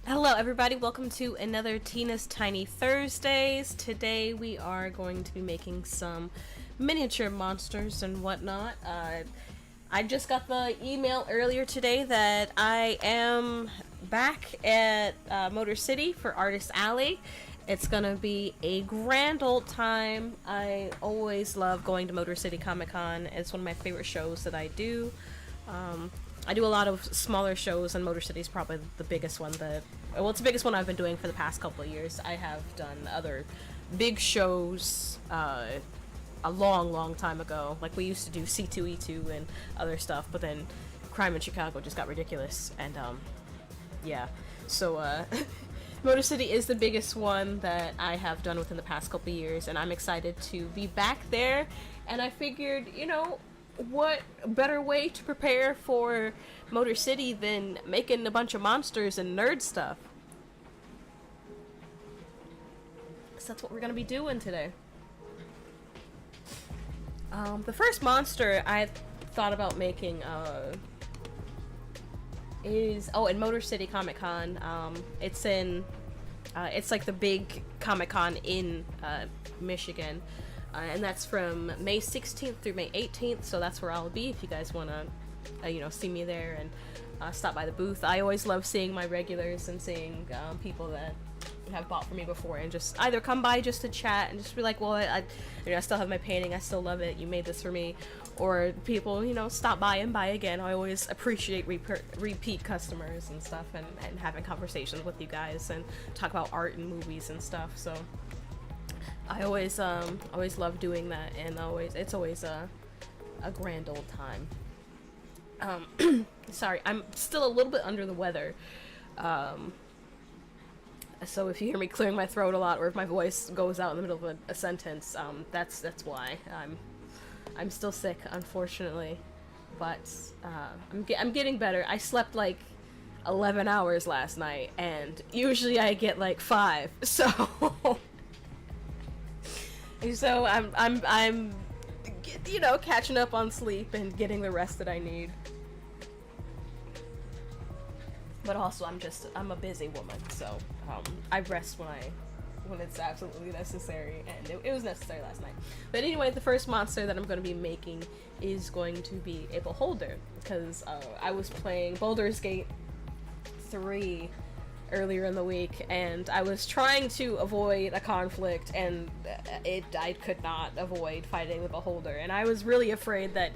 Hello everybody, welcome to another Tina's Tiny Thursdays. Today we are going to be making some miniature monsters and whatnot. I just got the email earlier today that I am back at Motor City for Artist Alley. It's gonna be a grand old time. I always love going to Motor City Comic Con. It's one of my favorite shows that I do. I do a lot of smaller shows, and Motor City is probably the biggest one it's the biggest one I've been doing for the past couple of years. I have done other big shows a long time ago. Like, we used to do C2E2 and other stuff, but then crime in Chicago just got ridiculous, and yeah. So Motor City is the biggest one that I have done within the past couple of years, and I'm excited to be back there. And I figured, what better way to prepare for Motor City than making a bunch of monsters and nerd stuff? So that's what we're gonna be doing today. The first monster I thought about making is in Motor City Comic Con. It's like the big Comic Con in Michigan. And that's from May 16th through May 18th, so that's where I'll be if you guys want to, see me there and stop by the booth. I always love seeing my regulars and seeing people that have bought for me before, and just either come by just to chat and just be like, well, I still have my painting, I still love it, you made this for me, or people, stop by and buy again. I always appreciate repeat customers and stuff, and having conversations with you guys and talk about art and movies and stuff, so I always love doing that, and it's always a grand old time. Sorry, I'm still a little bit under the weather, so if you hear me clearing my throat a lot, or if my voice goes out in the middle of a sentence, that's why. I'm still sick, unfortunately, but I'm getting better. I slept like 11 hours last night, and usually I get like 5, so. So I'm catching up on sleep and getting the rest that I need. But also I'm a busy woman, so I rest when it's absolutely necessary, and it was necessary last night. But anyway, the first monster that I'm going to be making is going to be a beholder, because I was playing Baldur's Gate 3 earlier in the week, and I was trying to avoid a conflict, and I could not avoid fighting the beholder, and I was really afraid that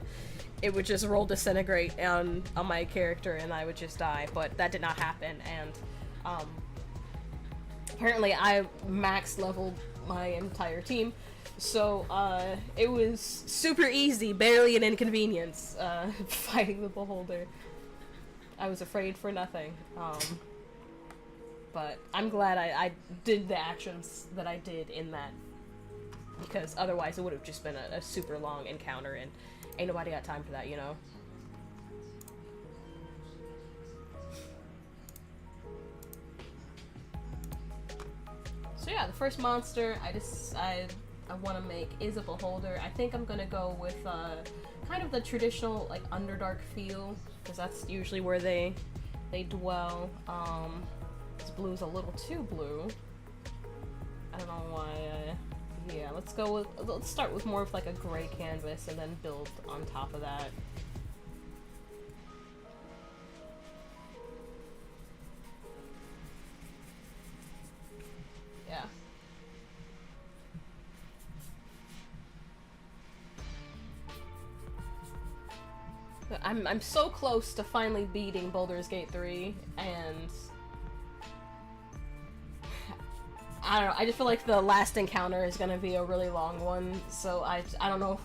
it would just roll disintegrate on my character and I would just die, but that did not happen. And apparently I max leveled my entire team, so it was super easy, barely an inconvenience, fighting the beholder. I was afraid for nothing. But I'm glad I did the actions that I did in that, because otherwise it would have just been a super long encounter, and ain't nobody got time for that, So yeah, the first monster I want to make is a beholder. I think I'm gonna go with kind of the traditional like Underdark feel, because that's usually where they dwell. This blue's a little too blue. I don't know why. Yeah, let's start with more of like a gray canvas and then build on top of that. Yeah. I'm so close to finally beating Baldur's Gate 3, and I don't know, I just feel like the last encounter is gonna be a really long one, so I don't know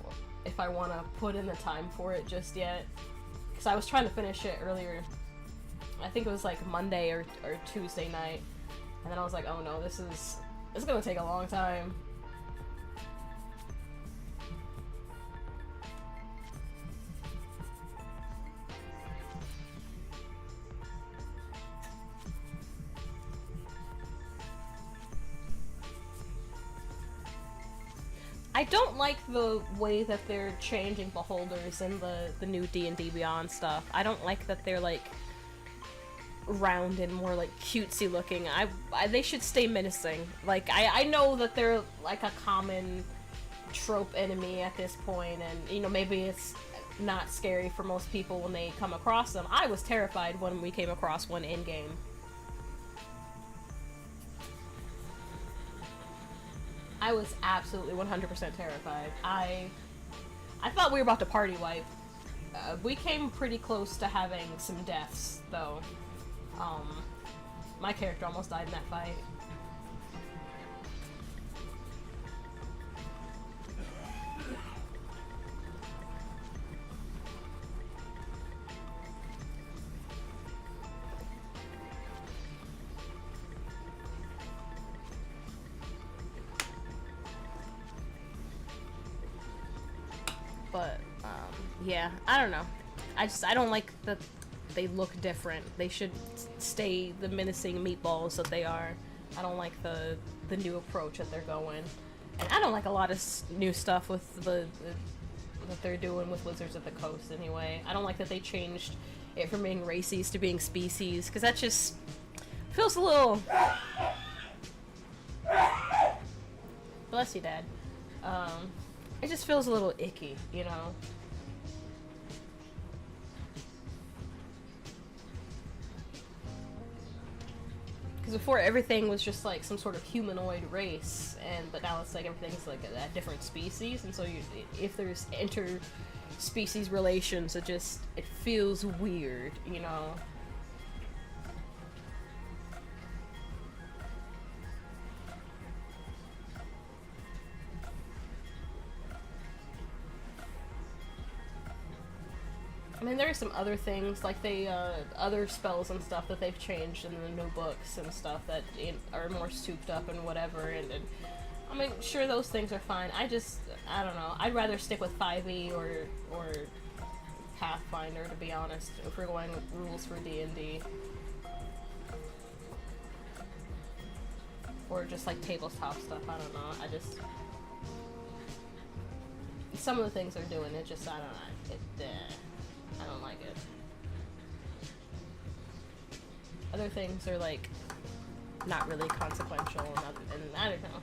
if I want to put in the time for it just yet, because I was trying to finish it earlier. I think it was like Monday or Tuesday night, and then I was like, oh no, this is gonna take a long time. I don't like the way that they're changing beholders in the new D&D Beyond stuff. I don't like that they're like round and more like cutesy looking. They should stay menacing. Like I know that they're like a common trope enemy at this point, and you know, maybe it's not scary for most people when they come across them. I was terrified when we came across one in game. I was absolutely 100% terrified. I thought we were about to party wipe. We came pretty close to having some deaths, though. My character almost died in that fight. But, yeah, I don't know. I don't like that they look different. They should stay the menacing meatballs that they are. I don't like the new approach that they're going. And I don't like a lot of new stuff with that they're doing with Wizards of the Coast anyway. I don't like that they changed it from being races to being species, because that just feels a little... Bless you, Dad. It just feels a little icky, you know? Because before, everything was just like some sort of humanoid race, but now it's like everything's like a different species, and so if there's inter-species relations, it feels weird, you know? I mean, there are some other things, like other spells and stuff that they've changed in the new books and stuff that are more souped up and whatever, and I mean, sure, those things are fine. I don't know. I'd rather stick with 5e or Pathfinder, to be honest, if we're going with rules for D&D. Or just, like, tabletop stuff, I don't know. Some of the things they're doing, I don't know. I don't like it. Other things are like not really consequential, and I don't know.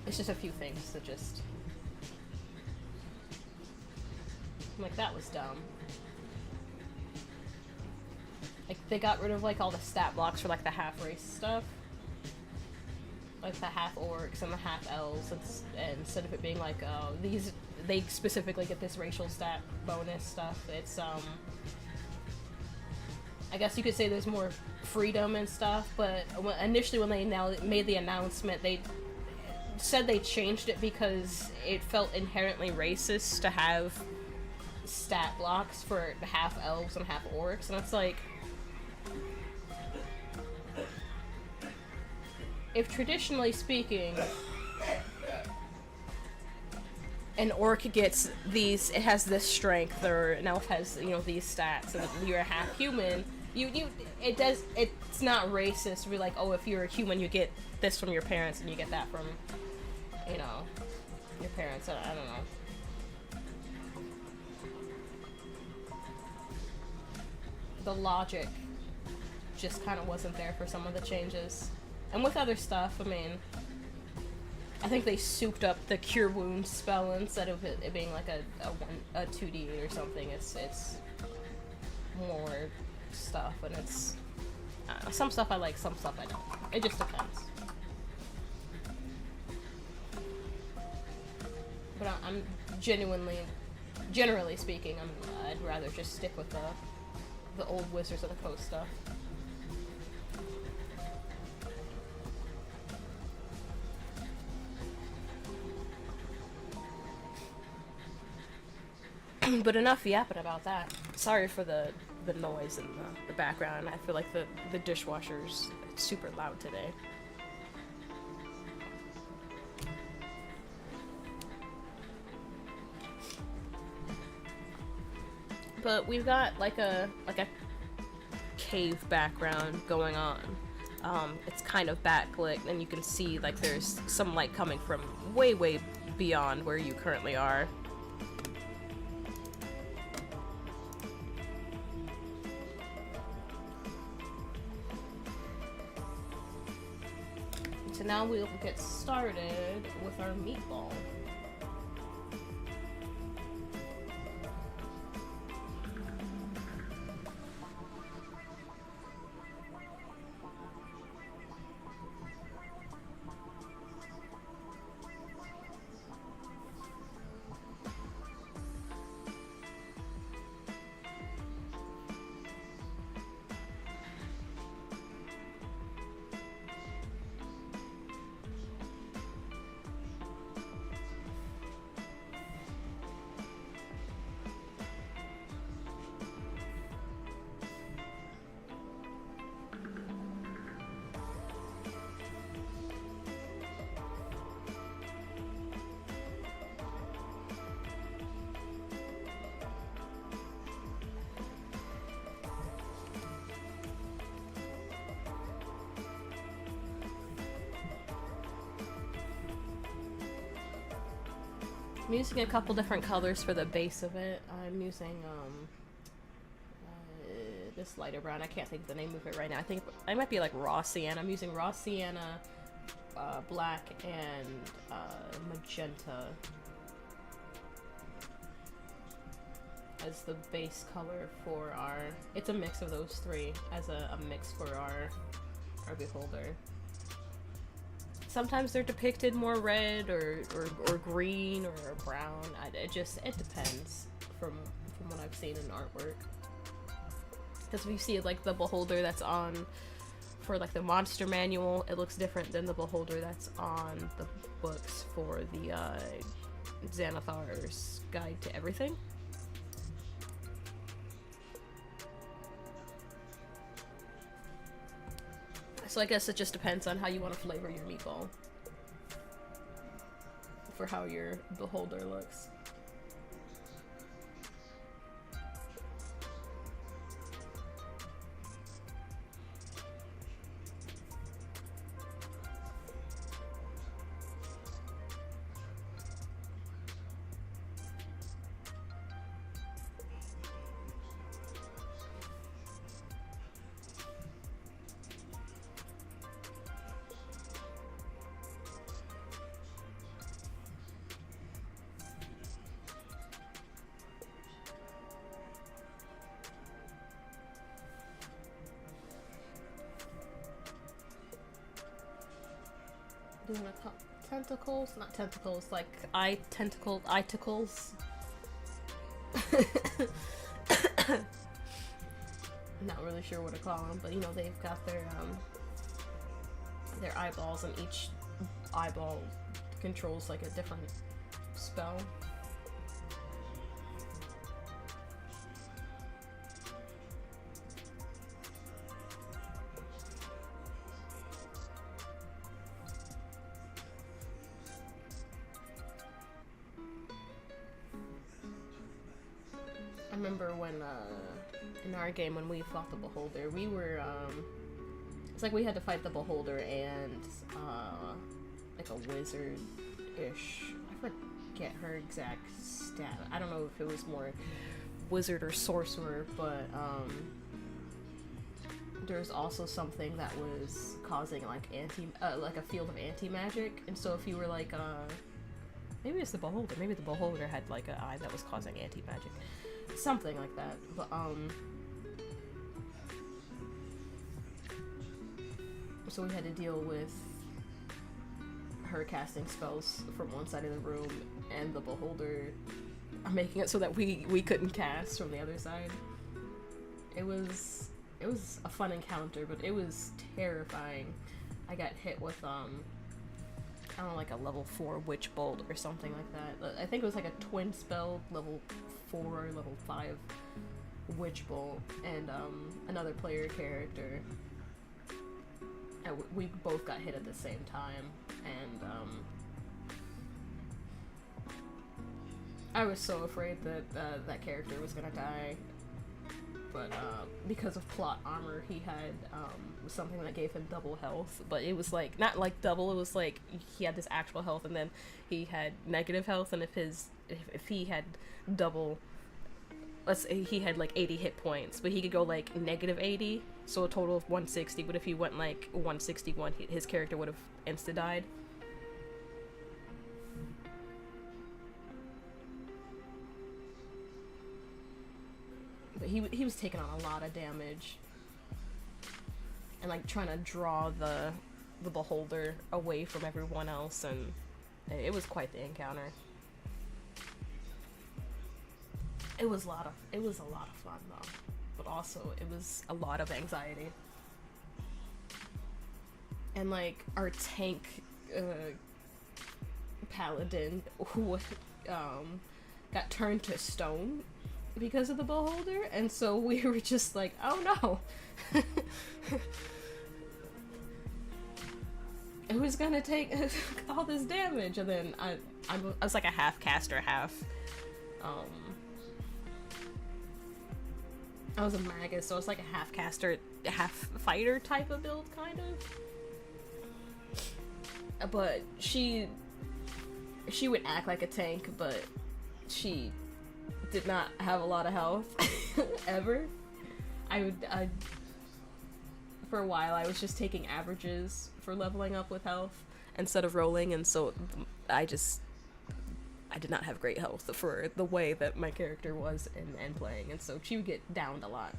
It's just a few things that just I'm like, that was dumb. Like, they got rid of like all the stat blocks for like the half race stuff, like the half orcs and the half elves, and instead of it being like, oh, they specifically get this racial stat bonus stuff. It's, I guess you could say there's more freedom and stuff, but initially when they made the announcement, they said they changed it because it felt inherently racist to have stat blocks for half elves and half orcs, and it's like, if traditionally speaking, an orc gets these, it has this strength, or an elf has, you know, these stats, and you're a half human, it's not racist to be like, oh, if you're a human, you get this from your parents, and you get that from, you know, your parents. I don't know. The logic just kind of wasn't there for some of the changes. And with other stuff, I mean, I think they souped up the Cure Wounds spell instead of it being like a 2d8 or something. It's more stuff, and it's some stuff I like, some stuff I don't. It just depends. But I'm generally speaking, I'd rather just stick with the old Wizards of the Coast stuff. But enough yapping about that. Sorry for the noise in the background. I feel like the dishwasher's super loud today. But we've got like a cave background going on. It's kind of backlit, and you can see like there's some light coming from way beyond where you currently are. now we'll get started with our meatball. I'm using a couple different colors for the base of it. I'm using this lighter brown. I can't think of the name of it right now. I think it might be like raw sienna. I'm using raw sienna, black, and magenta as the base color for our. It's a mix of those three as a mix for our beholder. Sometimes they're depicted more red or green or brown. It depends from what I've seen in artwork. Because if you see like the beholder that's on for like the monster manual, it looks different than the beholder that's on the books for the Xanathar's Guide to Everything. So I guess it just depends on how you want to flavor your meatball for how your beholder looks. Doing a tentacles, not tentacles, like eye-ticles. Not really sure what to call them, but you know, they've got their eyeballs, and each eyeball controls like a different spell. I remember when, in our game when we fought the beholder, we were, it's like we had to fight the beholder and, like a wizard-ish. I forget her exact stat. I don't know if it was more wizard or sorcerer, but, there's also something that was causing, like, like a field of anti-magic, and so if you were, like, maybe it's the beholder. Maybe the beholder had, like, an eye that was causing anti-magic. Something like that, but, so we had to deal with her casting spells from one side of the room and the beholder making it so that we couldn't cast from the other side. It was a fun encounter, but it was terrifying. I got hit with, I don't know, like a level 4 witch bolt or something like that. I think it was like a twin spell, level 4 or level 5 witch bolt, and another player character. And we both got hit at the same time, and I was so afraid that that character was gonna die. But because of plot armor, he had something that gave him double health. But it was like, not like double, it was like he had this actual health and then he had negative health, and if he had double let's say he had like 80 hit points, but he could go like negative 80, so a total of 160. But if he went like 161, his character would have insta died. But he was taking on a lot of damage and like trying to draw the beholder away from everyone else, and it was quite the encounter. It was a lot of fun though, but also it was a lot of anxiety. And like our tank paladin who got turned to stone because of the beholder, and so we were just like, oh no. Who's gonna take all this damage? And then I was like a half caster, half I was a magus, so it's like a half caster, half fighter type of build, kind of. But she would act like a tank, but she did not have a lot of health ever. For a while I was just taking averages for leveling up with health instead of rolling, and so I did not have great health for the way that my character was in playing, and so she would get downed a lot.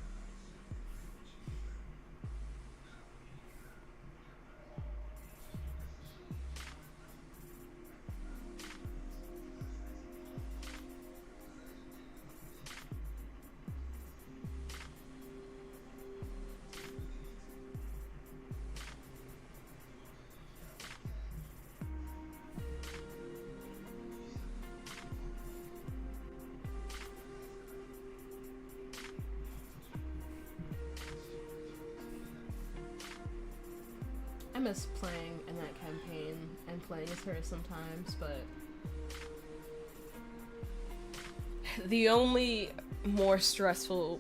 I miss playing in that campaign and playing as her sometimes, but the only more stressful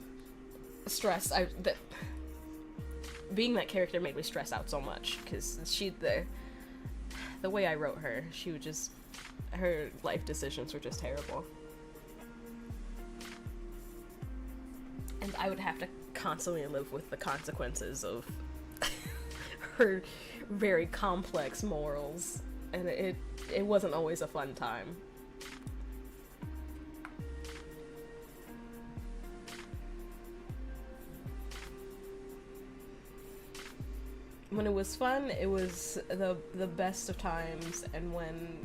that being that character made me stress out so much, because the way I wrote her, she would just, her life decisions were just terrible, and I would have to constantly live with the consequences of her very complex morals, and it wasn't always a fun time. When it was fun, it was the best of times, and when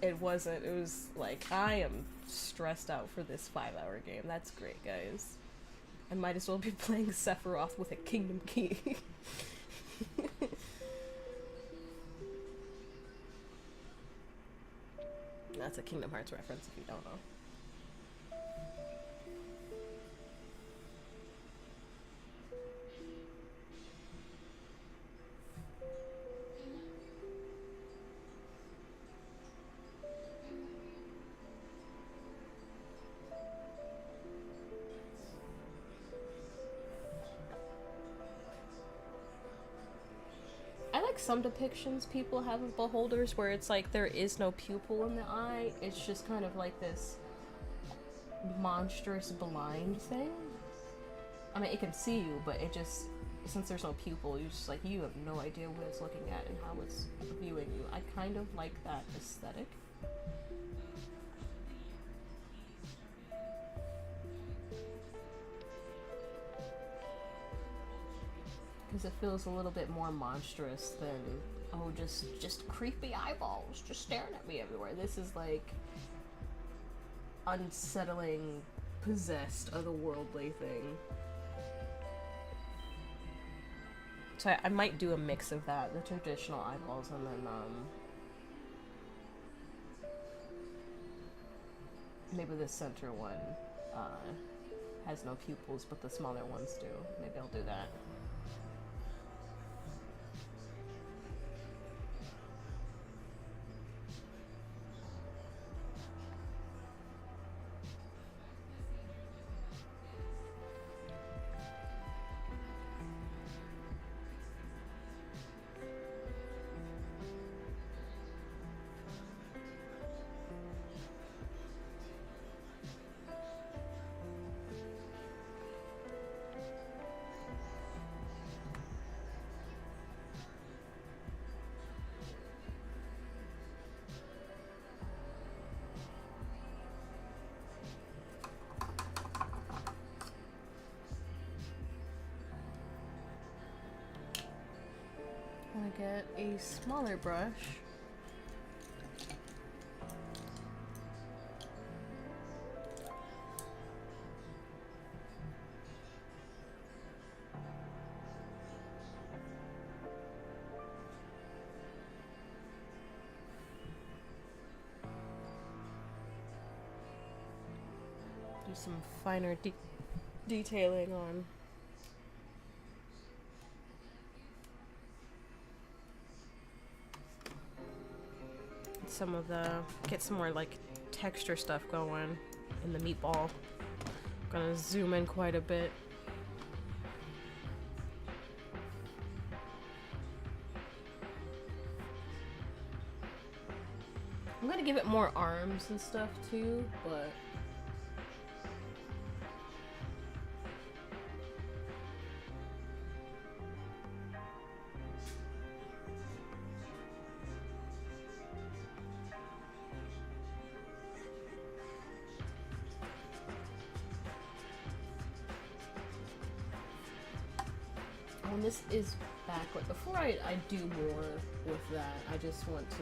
it wasn't, it was like, I am stressed out for this 5-hour game. That's great, guys. I might as well be playing Sephiroth with a kingdom key. That's a Kingdom Hearts reference if you don't know. I like some depictions people have of beholders where it's like there is no pupil in the eye, it's just kind of like this monstrous blind thing. I mean, it can see you, but it just, since there's no pupil, you just like, you have no idea what it's looking at and how it's viewing you. I kind of like that aesthetic. Because it feels a little bit more monstrous than, oh, just creepy eyeballs just staring at me everywhere. This is like unsettling, possessed, otherworldly thing. So I might do a mix of that, the traditional eyeballs, and then maybe the center one has no pupils, but the smaller ones do. Maybe I'll do that. get a smaller brush. Do some finer detailing on some of the, get some more like texture stuff going in the meatball. I'm gonna zoom in quite a bit. I'm gonna give it more arms and stuff too, but and this is backward. Before I do more with that, I just want to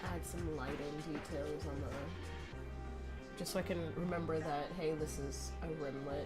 add some lighting details on the, just so I can remember that, hey, this is a rimlet.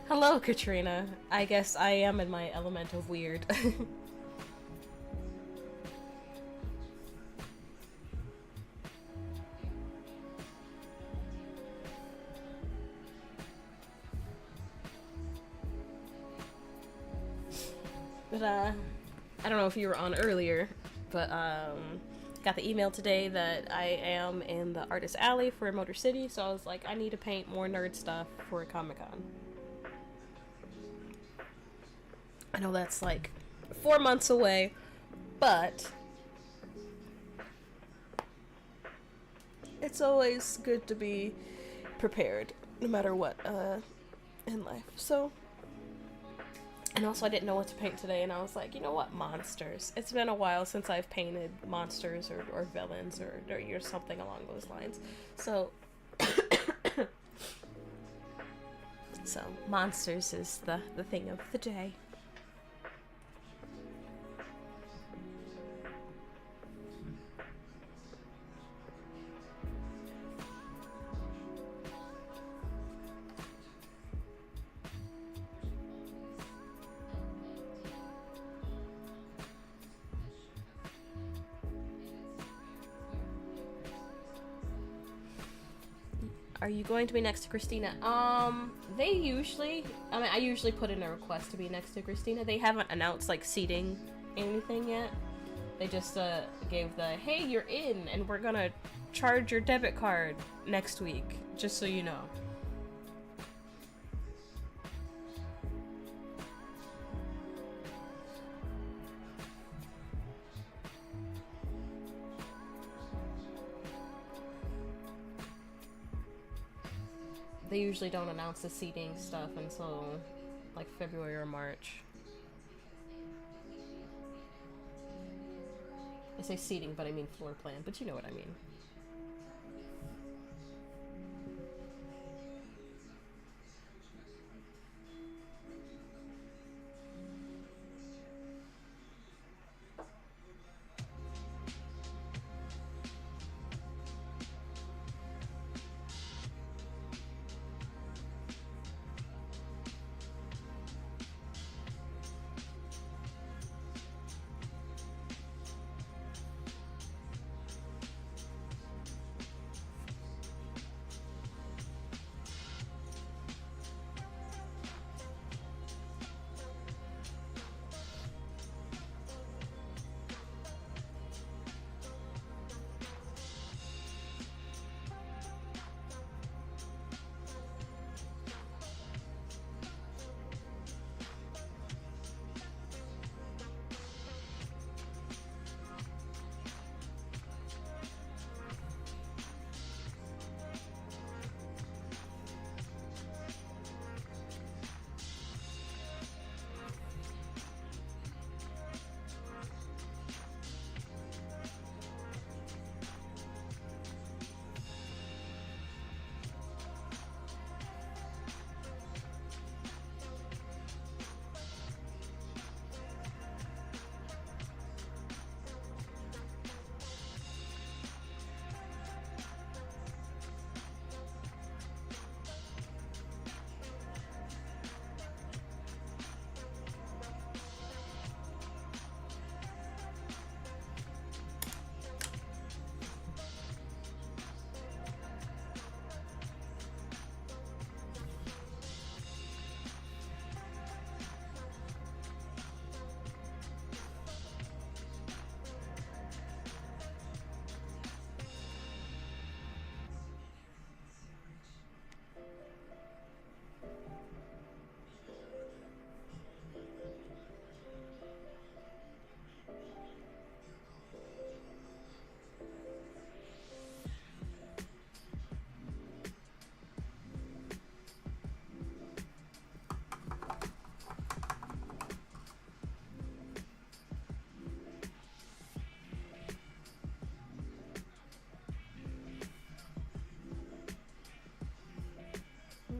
Hello, Katrina. I guess I am in my element of weird. But, I don't know if you were on earlier, but, got the email today that I am in the Artist Alley for Motor City, so I was like, I need to paint more nerd stuff for Comic-Con. I know that's like 4 months away, but it's always good to be prepared, no matter what, in life. So, and also I didn't know what to paint today, and I was like, you know what, monsters. It's been a while since I've painted monsters or villains or something along those lines. So, so monsters is the thing of the day. Are you going to be next to Christina? I usually put in a request to be next to Christina. They haven't announced, like, seating anything yet. They just, gave the, hey, you're in, and we're gonna charge your debit card next week, just so you know. They usually don't announce the seating stuff until like February or March. I say seating, but I mean floor plan, but you know what I mean.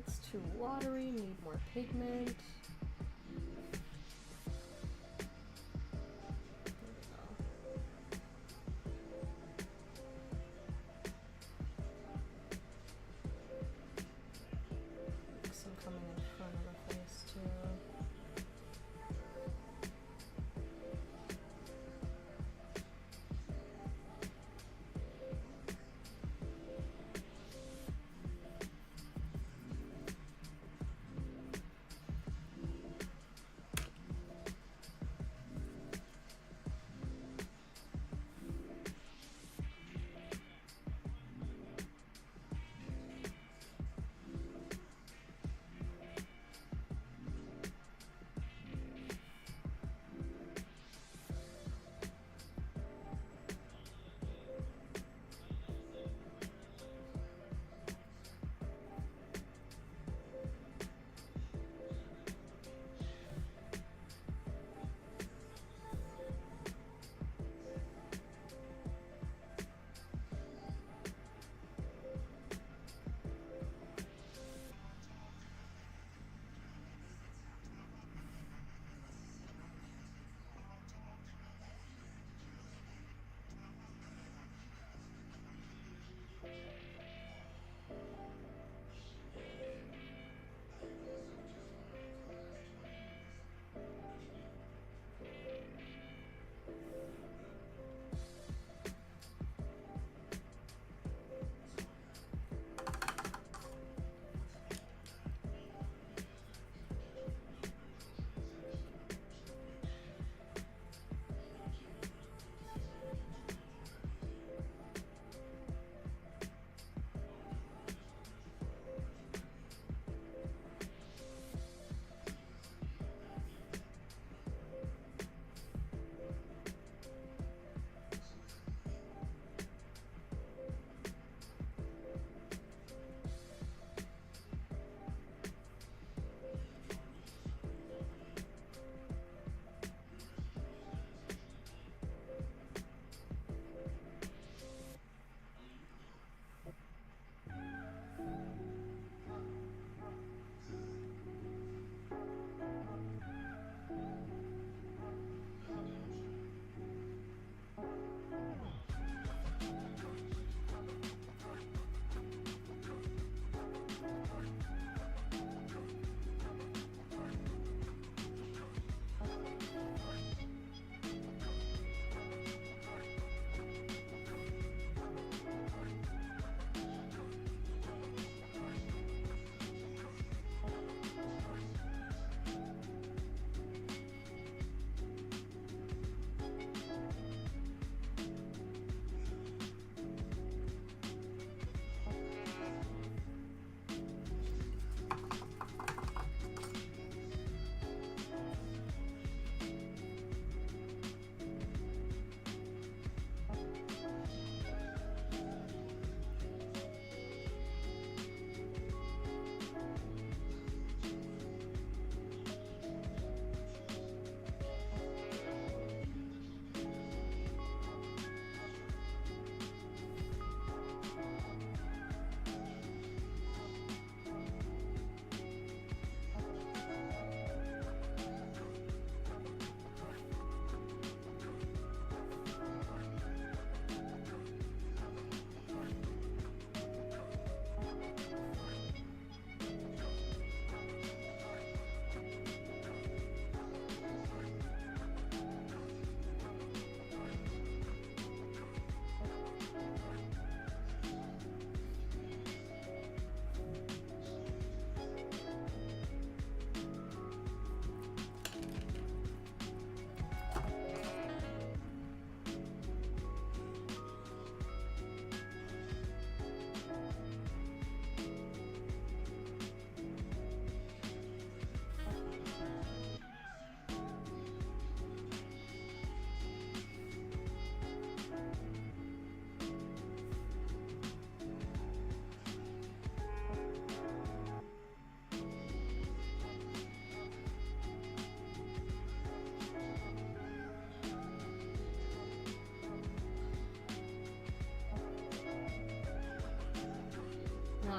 It's too watery, need more pigment. Some coming in front of the face.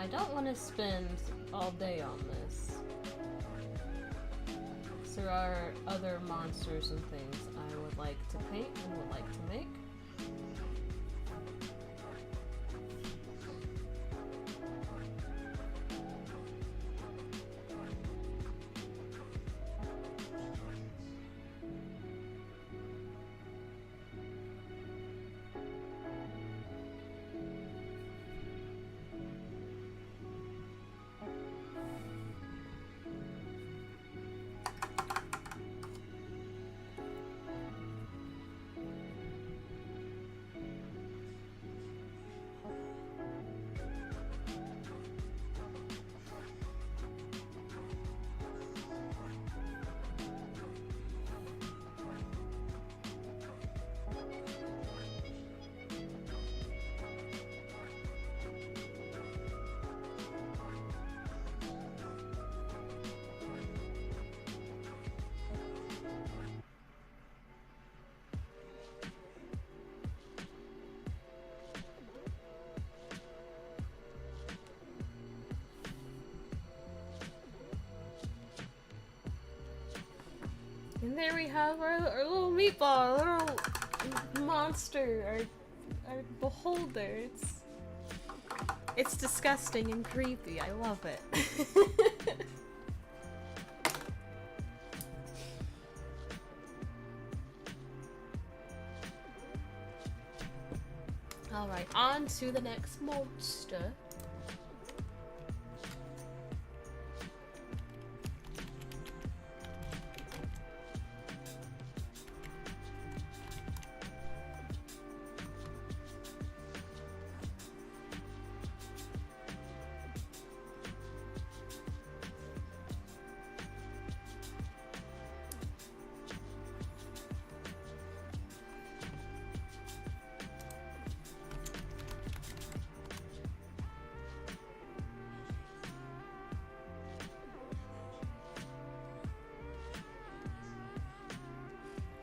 I don't want to spend all day on this. There are other monsters and things I would like to paint and would like to make. And there we have our little meatball, our little monster, our beholder. It's disgusting and creepy. I love it. Alright, on to the next monster.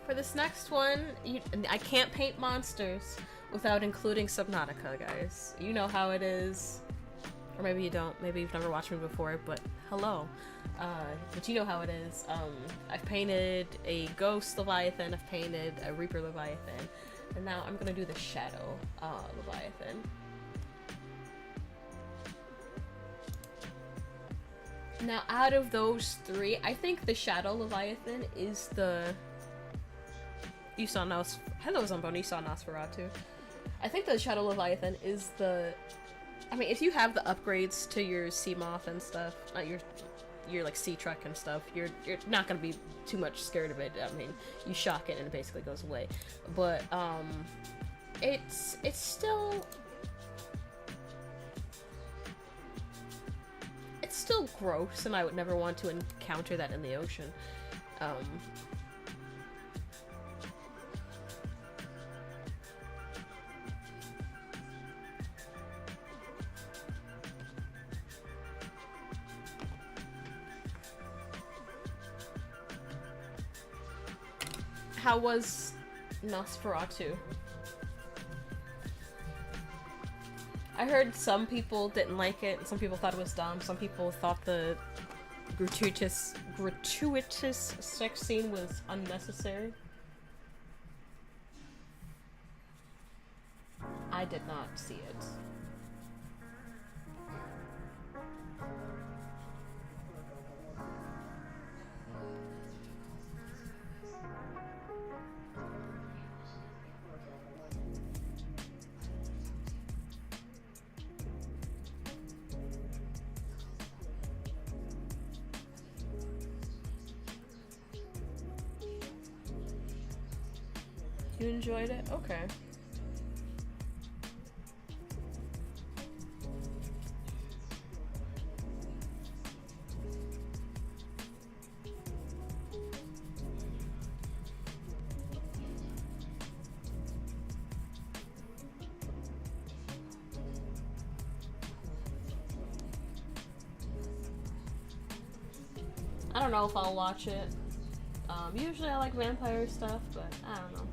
For this next one, I can't paint monsters without including Subnautica, guys. You know how it is. Or maybe you don't. Maybe you've never watched me before, but hello. But you know how it is. I've painted a Ghost Leviathan, I've painted a Reaper Leviathan, and now I'm gonna do the Shadow Leviathan. Now, out of those three, I think the Shadow Leviathan is the... Hello, Zumboni, you saw Nosferatu. I think the Shadow Leviathan is the... I mean, if you have the upgrades to your sea moth and stuff, your like sea truck and stuff, you're not gonna be too much scared of it. I mean, you shock it and it basically goes away. But it's still gross, and I would never want to encounter that in the ocean. How was Nosferatu? I heard some people didn't like it, and some people thought it was dumb. Some people thought the gratuitous sex scene was unnecessary. I did not see it. You enjoyed it? Okay. I don't know if I'll watch it. Usually I like vampire stuff, but I don't know.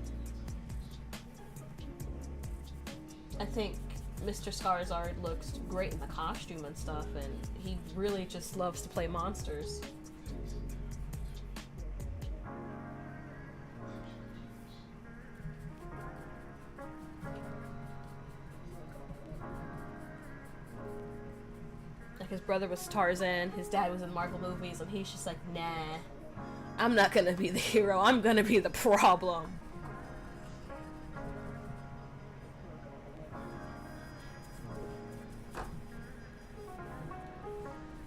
I think Mr. Skarsgård looks great in the costume and stuff, and he really just loves to play monsters. Like, his brother was Tarzan, his dad was in Marvel movies, and he's just like, nah, I'm not gonna be the hero, I'm gonna be the problem.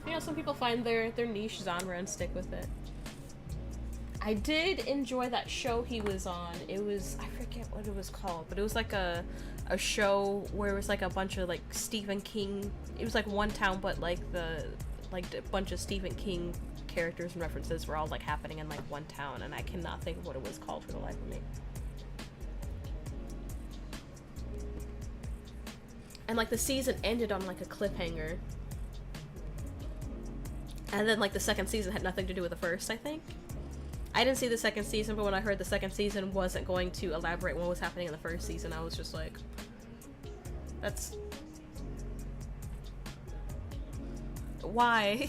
You know, some people find their niche genre and stick with it. I did enjoy that show he was on. It was, I forget what it was called, but it was like a show where it was like a bunch of like Stephen King. It was like one town, but like a bunch of Stephen King characters and references were all like happening in like one town, and I cannot think of what it was called for the life of me. And like the season ended on like a cliffhanger. And then, like, the second season had nothing to do with the first, I think. I didn't see the second season, but when I heard the second season wasn't going to elaborate what was happening in the first season, I was just like, that's... why?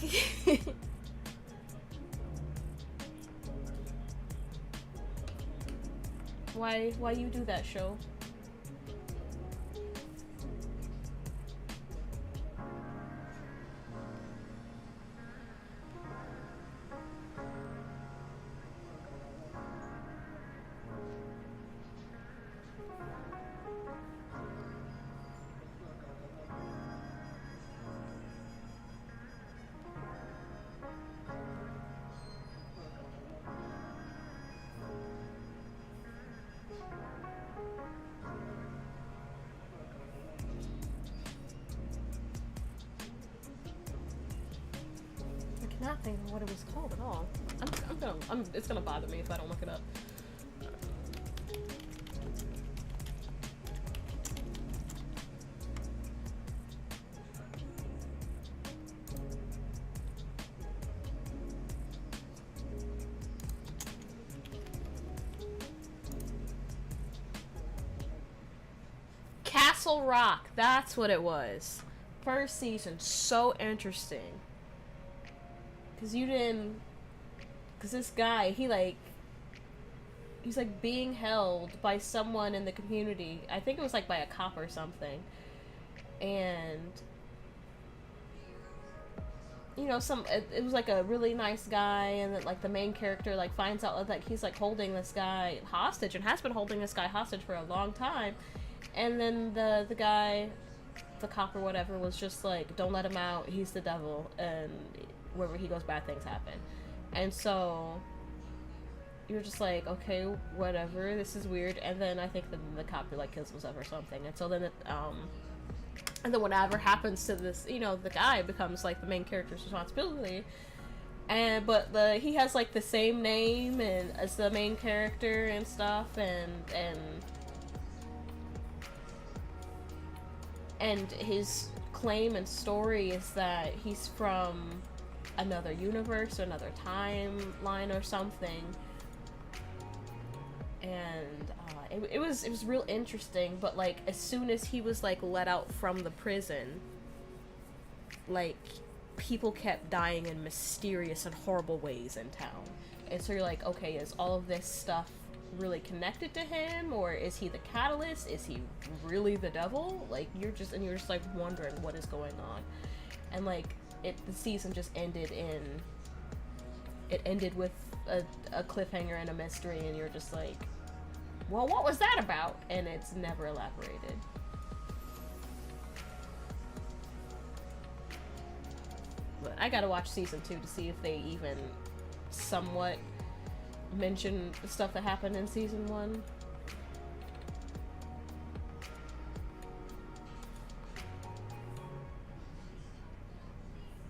Why you do that, show? Not think of what it was called at all. It's gonna bother me if I don't look it up. Castle Rock, that's what it was. First season, so interesting. Cause this guy, he's like being held by someone in the community. I think it was like by a cop or something. And, you know, it was like a really nice guy, and then like the main character like finds out that he's like holding this guy hostage and has been holding this guy hostage for a long time. And then the guy, the cop or whatever, was just like, don't let him out, he's the devil, and wherever he goes, bad things happen. And so you're just like, okay, whatever, this is weird. And then I think the cop like kills himself or something. And so then and then whatever happens to this, you know, the guy becomes like the main character's responsibility. But he has like the same name and as the main character and stuff, and his claim and story is that he's from another universe or another timeline or something. And it was real interesting. But like as soon as he was like let out from the prison, like people kept dying in mysterious and horrible ways in town. And so you're like, okay, is all of this stuff really connected to him, or is he the catalyst? Is he really the devil? Like you're just like wondering what is going on. And like the season just ended with a cliffhanger and a mystery, and you're just like, well, what was that about? And it's never elaborated. But I gotta watch season 2 to see if they even somewhat mention the stuff that happened in season 1.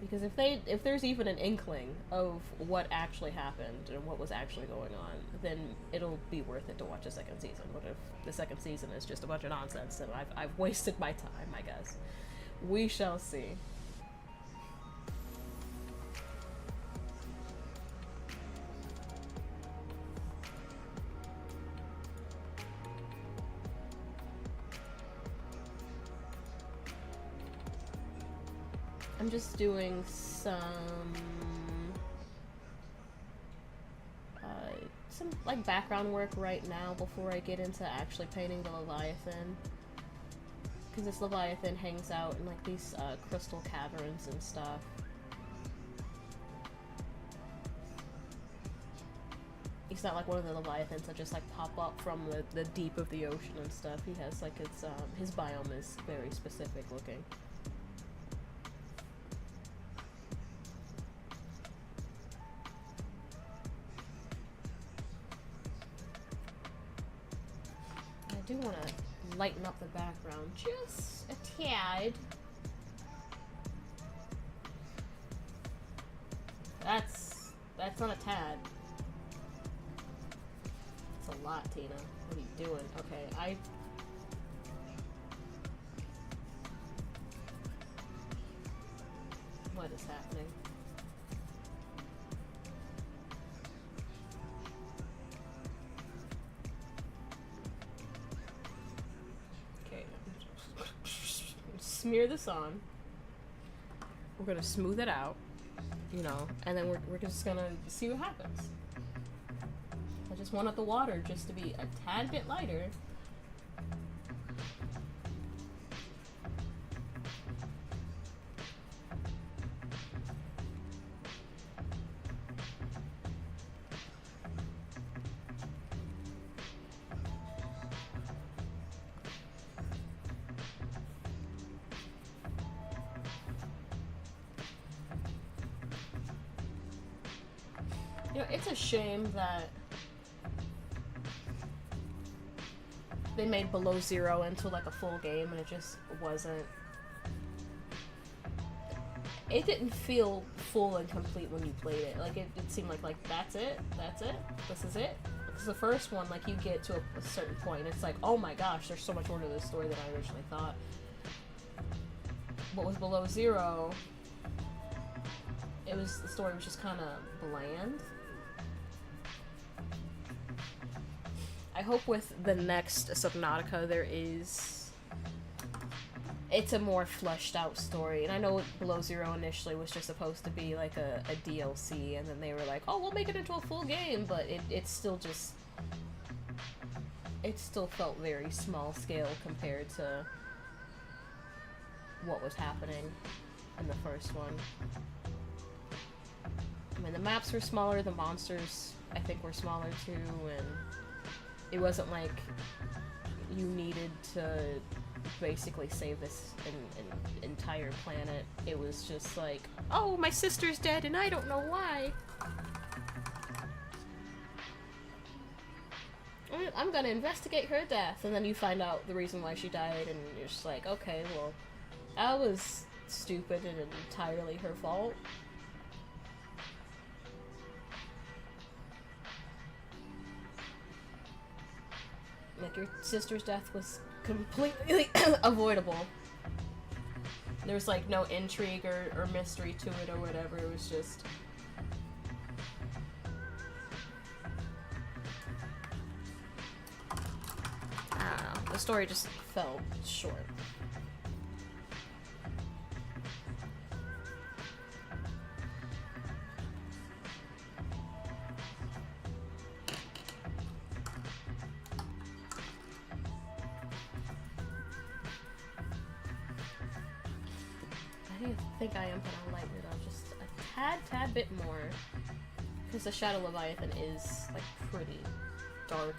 Because if there's even an inkling of what actually happened and what was actually going on, then it'll be worth it to watch a second season. But if the second season is just a bunch of nonsense, then I've wasted my time, I guess. We shall see. I'm just doing some like background work right now before I get into actually painting the Leviathan. Because this Leviathan hangs out in like these crystal caverns and stuff. He's not like one of the Leviathans that just like pop up from the deep of the ocean and stuff. He has like his biome is very specific looking. I do want to lighten up the background just a tad. That's not a tad. That's a lot, Tina. What are you doing? Okay, what is happening? Okay. Smear this on. We're gonna smooth it out, you know, and then we're just gonna see what happens. I just wanted the water just to be a tad bit lighter. You know, it's a shame that they made Below Zero into like a full game and it just wasn't. It didn't feel full and complete when you played it. Like it seemed like that's it, this is it. Because the first one, like you get to a certain point, it's like, oh my gosh, there's so much more to this story than I originally thought. But with Below Zero, the story was just kind of bland. I hope with the next Subnautica it's a more fleshed out story. And I know Below Zero initially was just supposed to be like a DLC, and then they were like, oh, we'll make it into a full game, but it still felt very small scale compared to what was happening in the first one. I mean, the maps were smaller, the monsters I think were smaller too, and it wasn't like you needed to basically save this entire planet. It was just like, oh, my sister's dead and I don't know why. I'm gonna investigate her death, and then you find out the reason why she died, and you're just like, okay, well, that was stupid and entirely her fault. Like, your sister's death was completely avoidable. There was, like, no intrigue or mystery to it or whatever. It was just... I don't know. The story just fell short. I think I am gonna lighten it up just a tad bit more, because the Shadow Leviathan is like pretty dark.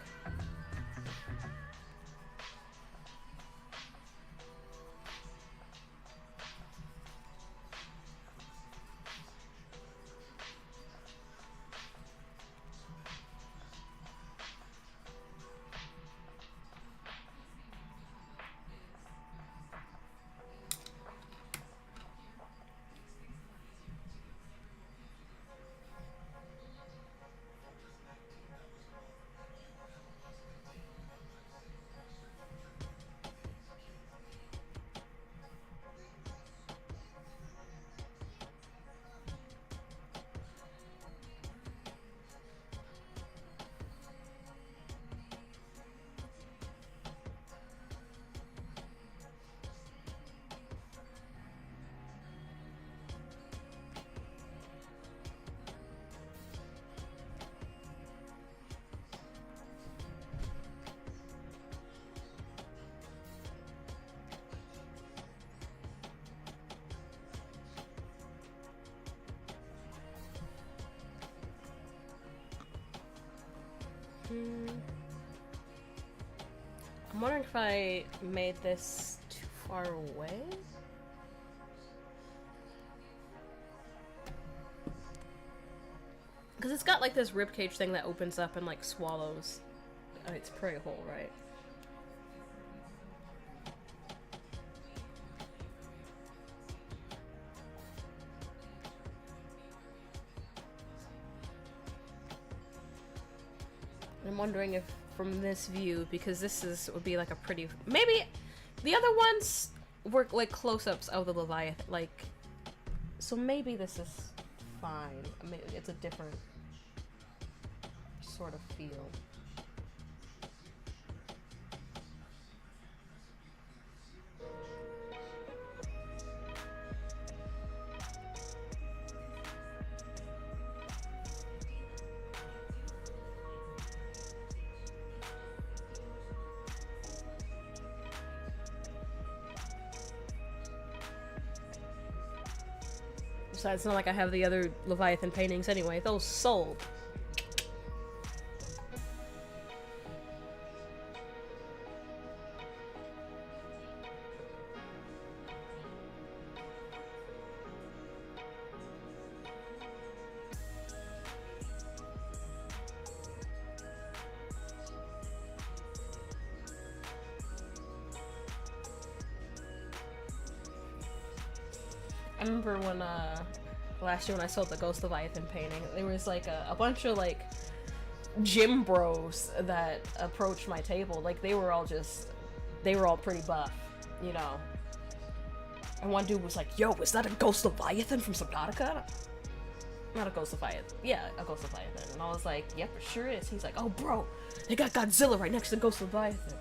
Mm. I'm wondering if I made this too far away? Because it's got like this ribcage thing that opens up and like swallows its prey whole, right? I'm wondering if from this view, because would be like a pretty, maybe the other ones were like close-ups of the Leviathan, like, so maybe this is fine. I mean, it's a different sort of feel. Besides, it's not like I have the other Leviathan paintings anyway. Those sold. I remember when, last year when I sold the Ghost Leviathan painting, there was like a bunch of like gym bros that approached my table. Like they were all pretty buff, you know. And one dude was like, "Yo, is that a Ghost Leviathan from Subnautica?" Not a Ghost Leviathan. Yeah, a Ghost Leviathan. And I was like, "Yep, it sure is." He's like, "Oh, bro, they got Godzilla right next to Ghost Leviathan.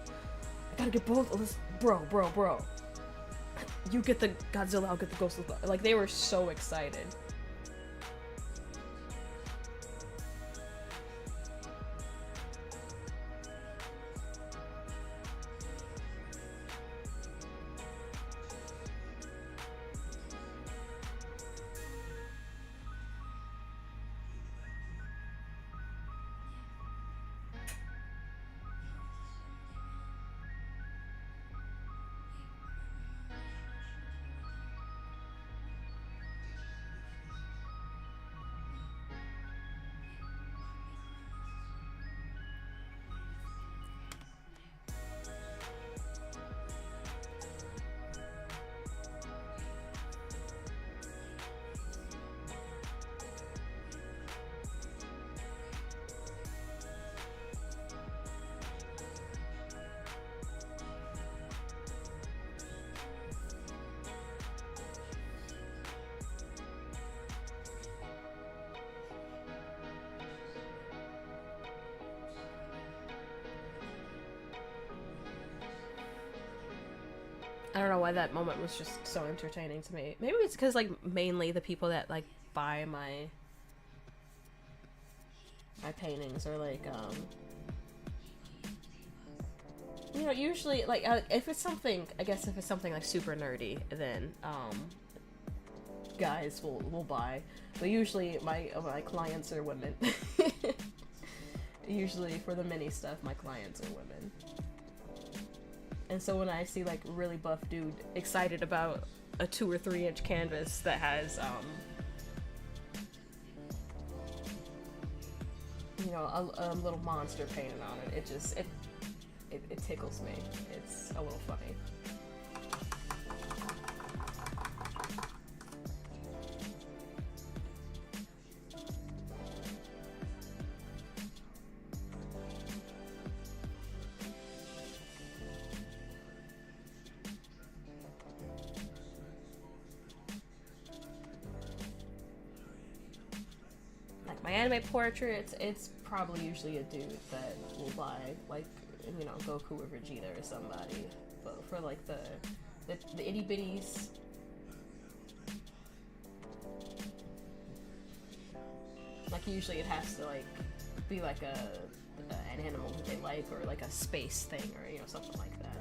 I gotta get both of this, bro. You get the Godzilla, I'll get the Ghost Leviathan." Like, they were so excited. I don't know why that moment was just so entertaining to me. Maybe it's because, like, mainly the people that, like, buy my paintings are, like, you know, usually, like, if it's something, I guess if it's something, like, super nerdy, then, guys will buy. But usually my clients are women. Usually for the mini stuff, my clients are women. And so when I see like really buff dude excited about a 2 or 3 inch canvas that has you know, a little monster painted on it, it tickles me. It's a little funny. My anime portraits, it's probably usually a dude that will buy, like, you know, Goku or Vegeta or somebody. But for, like, the itty bitties, like, usually it has to, like, be, like, an animal that they like, or, like, a space thing, or, you know, something like that.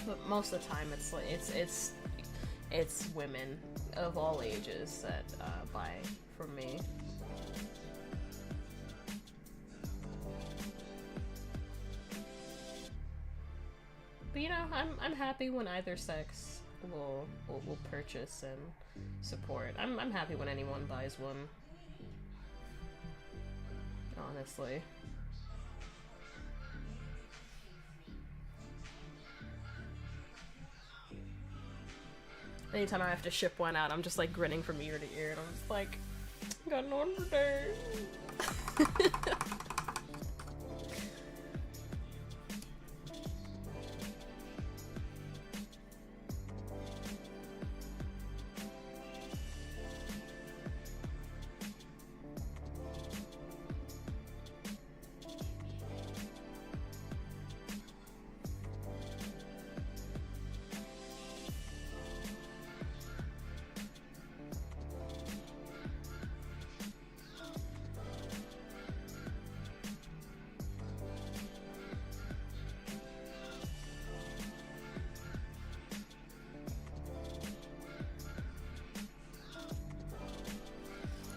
But most of the time, it's, like, it's women of all ages that buy from me. But you know, I'm happy when either sex will purchase and support. I'm happy when anyone buys one. Honestly. Anytime I have to ship one out, I'm just like grinning from ear to ear, and I'm just like, got an order today.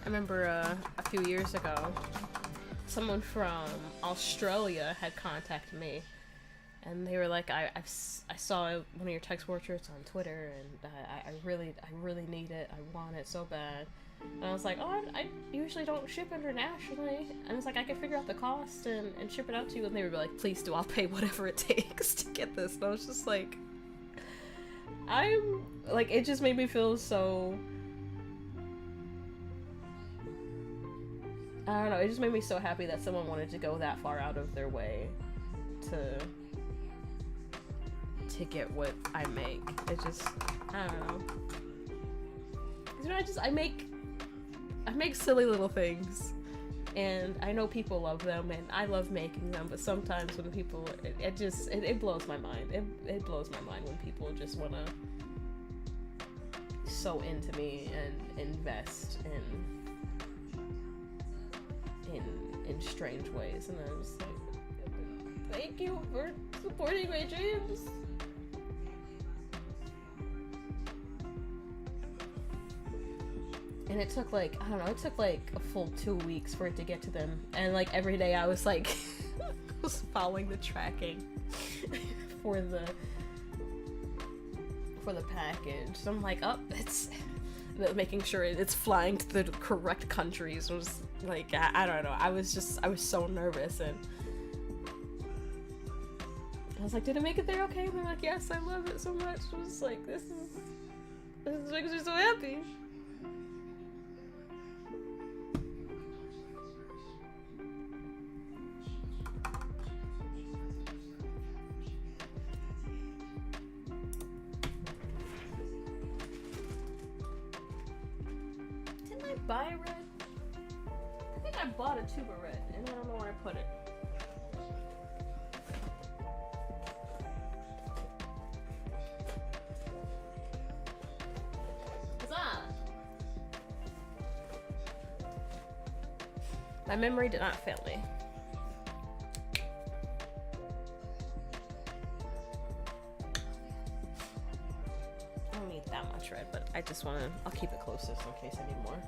I remember a few years ago, someone from Australia had contacted me, and they were like, I saw one of your text portraits on Twitter, and I really need it. I want it so bad. And I was like, oh, I usually don't ship internationally. And it's like, I can figure out the cost and ship it out to you. And they were like, please do, I'll pay whatever it takes to get this. And I was just like, it just made me feel so... I don't know, it just made me so happy that someone wanted to go that far out of their way to get what I make. It just, I don't know. You know, I make silly little things, and I know people love them, and I love making them, but sometimes when people, it blows my mind. It blows my mind when people just wanna so into me and invest in strange ways, and I was like, thank you for supporting my dreams. And it took like, I don't know, it took like a full 2 weeks for it to get to them, and like every day I was like was following the tracking for the package. So I'm like, oh, it's making sure it's flying to the correct countries. It was like, I don't know, I was so nervous, and I was like, did it make it there okay? And they're like, yes, I love it so much. I was like, this makes me so happy. Didn't I buy red? I think I bought a tube of red, and I don't know where I put it. My memory did not fail me. I don't need that much red, but I just want to, I'll keep it closest in case I need more.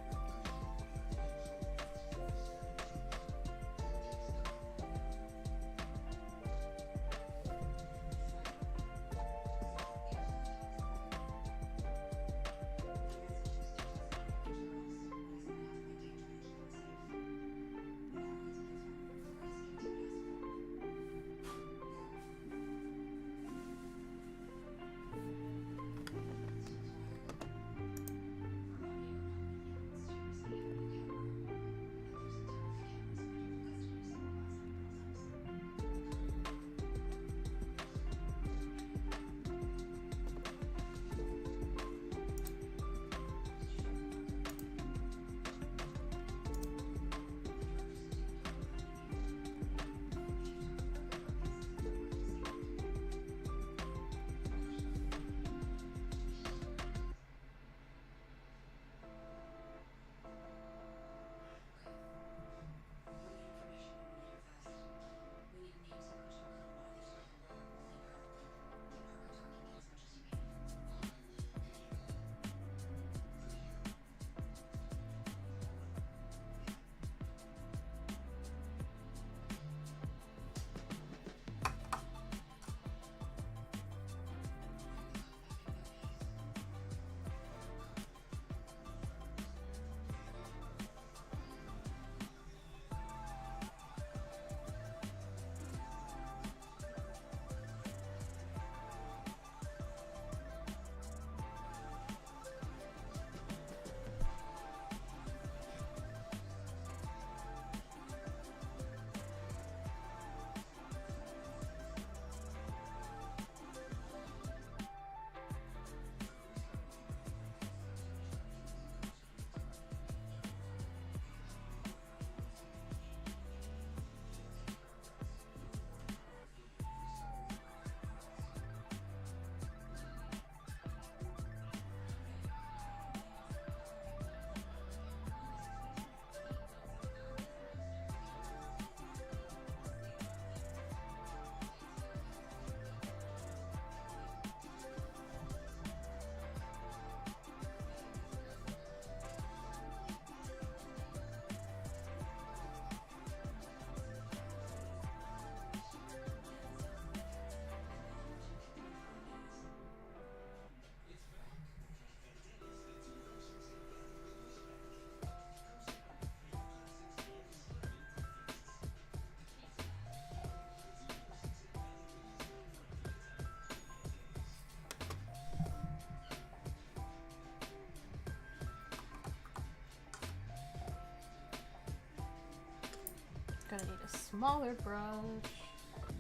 gonna need a smaller brush.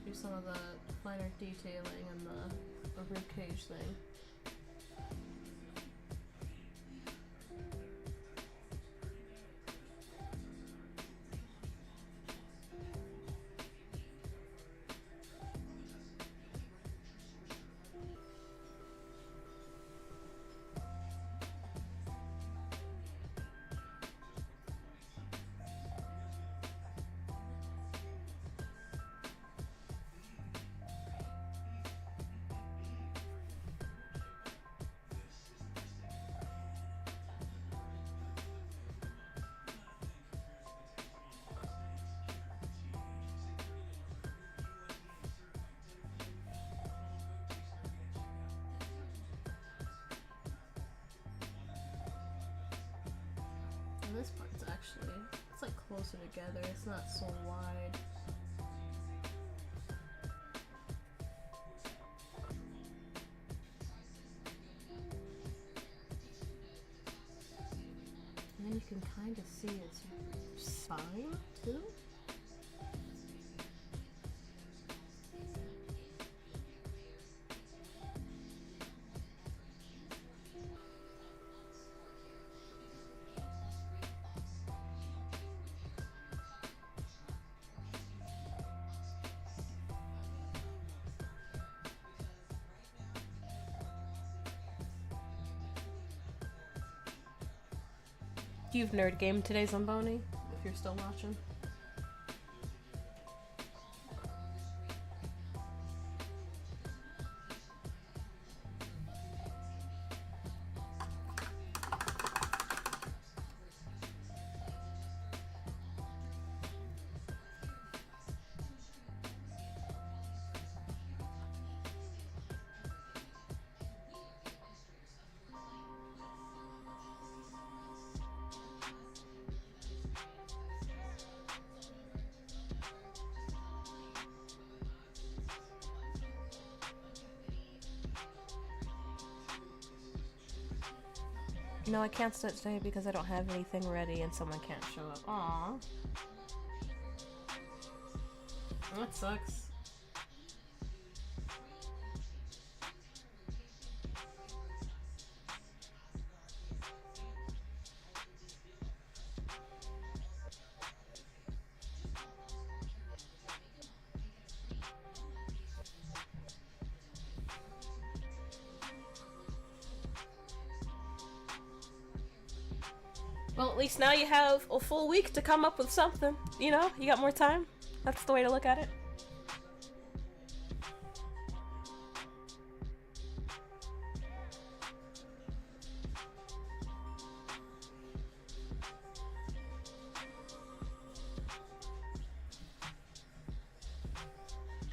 Do some of the finer detailing and the ribcage thing. And this part's actually, it's like closer together, it's not so wide. And then you can kind of see its spine too. You've nerd gamed today, Zamboni, if you're still watching. No, I can't start today because I don't have anything ready and someone can't show up. Aww. That sucks. Well, at least now you have a full week to come up with something. You know, you got more time. That's the way to look at it.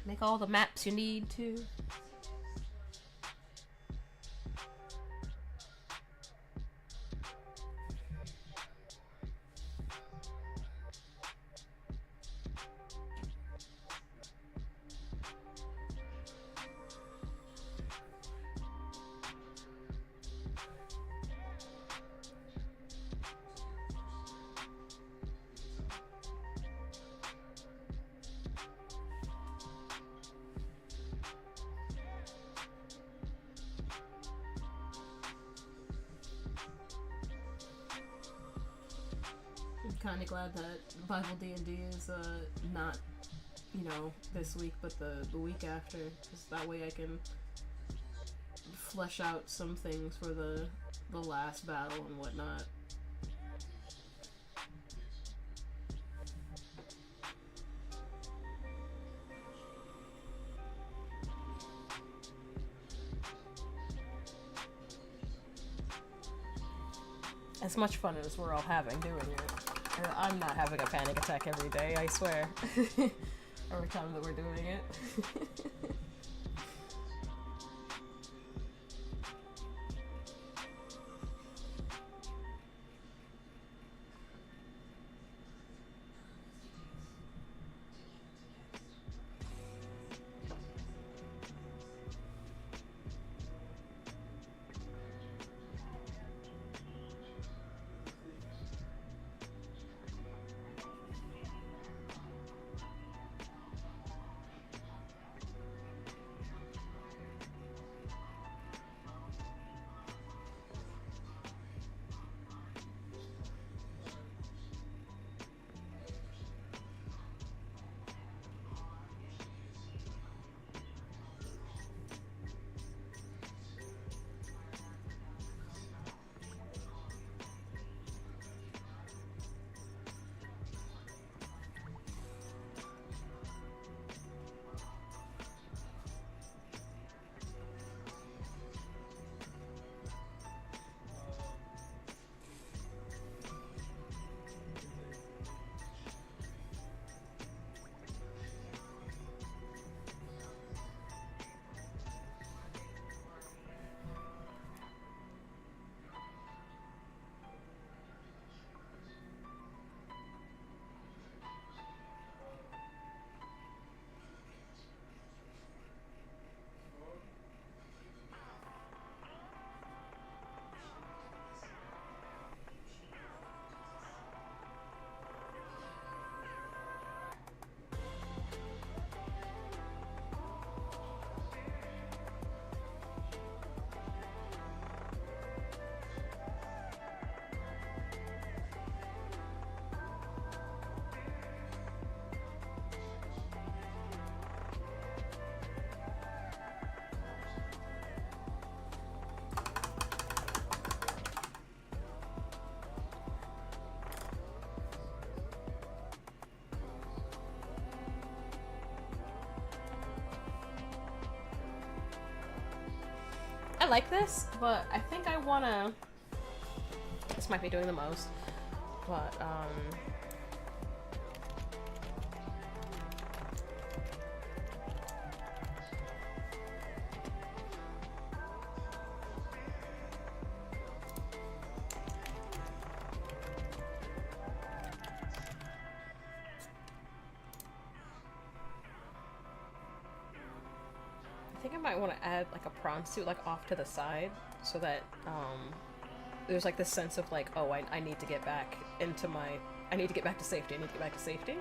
Make all the maps you need to. I'm kind of glad that Bible D&D is not, you know, this week, but the week after, because that way I can flesh out some things for the last battle and whatnot. As much fun as we're all having doing it. Or I'm not having a panic attack every day, I swear. Every time that we're doing it. I like this, but I think I wanna... This might be doing the most, but, I think I might want to add like a prawn suit like off to the side so that there's like this sense of like, oh, I need to get back into my, I need to get back to safety, I need to get back to safety.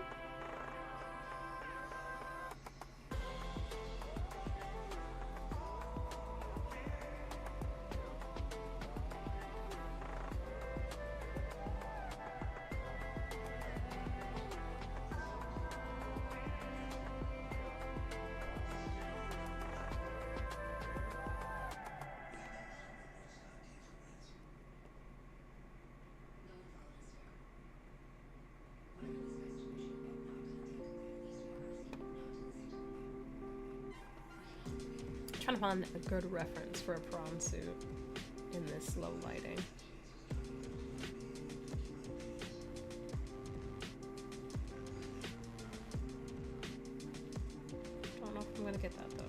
Trying to find a good reference for a prawn suit in this low lighting. Don't know if I'm gonna get that though.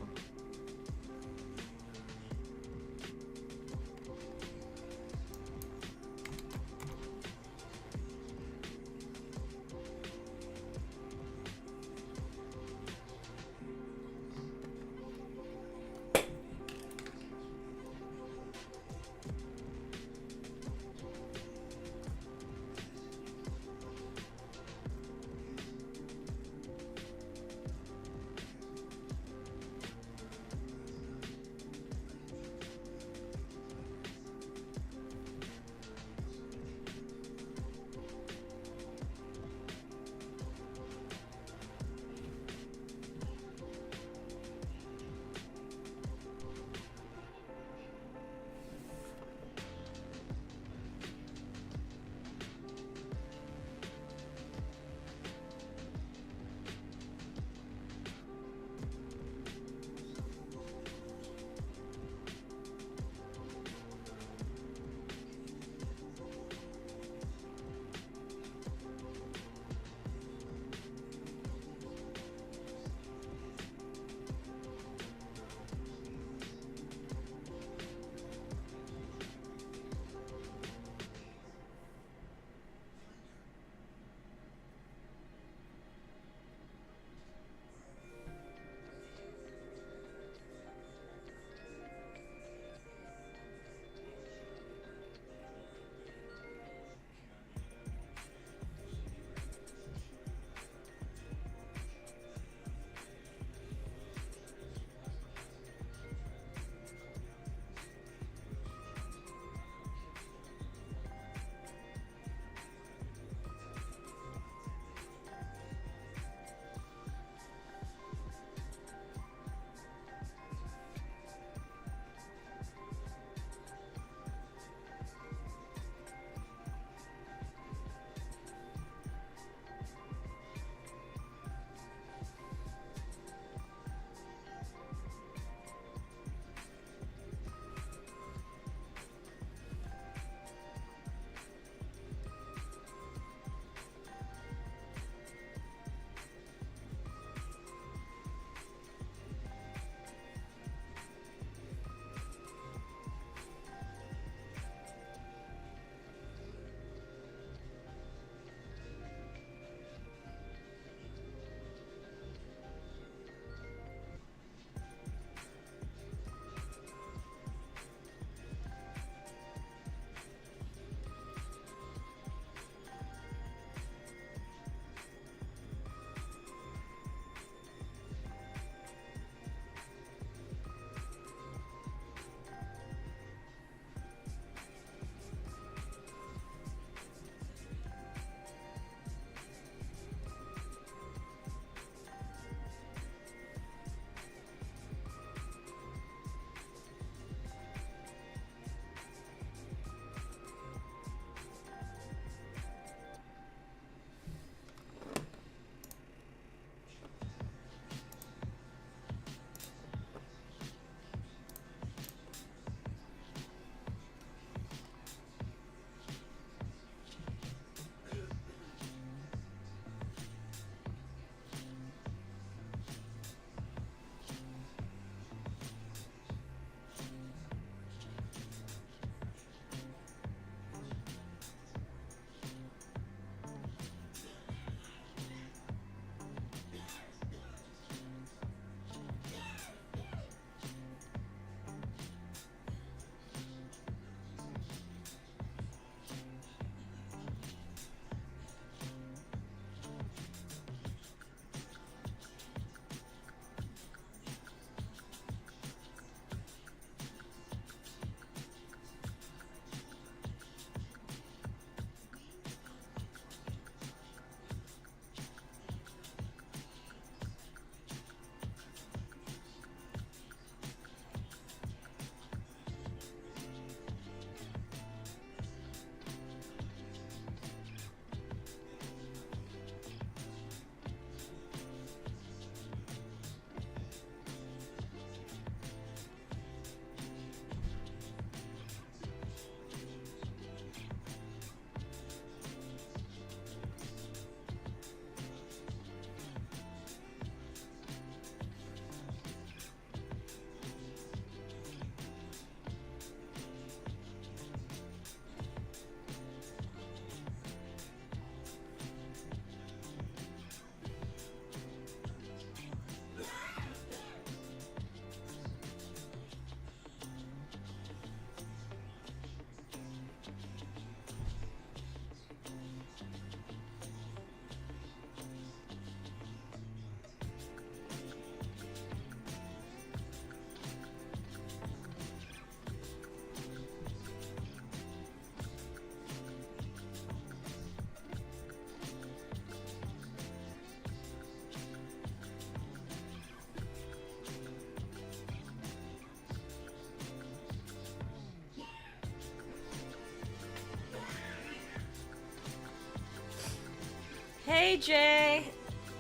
Hey Jay.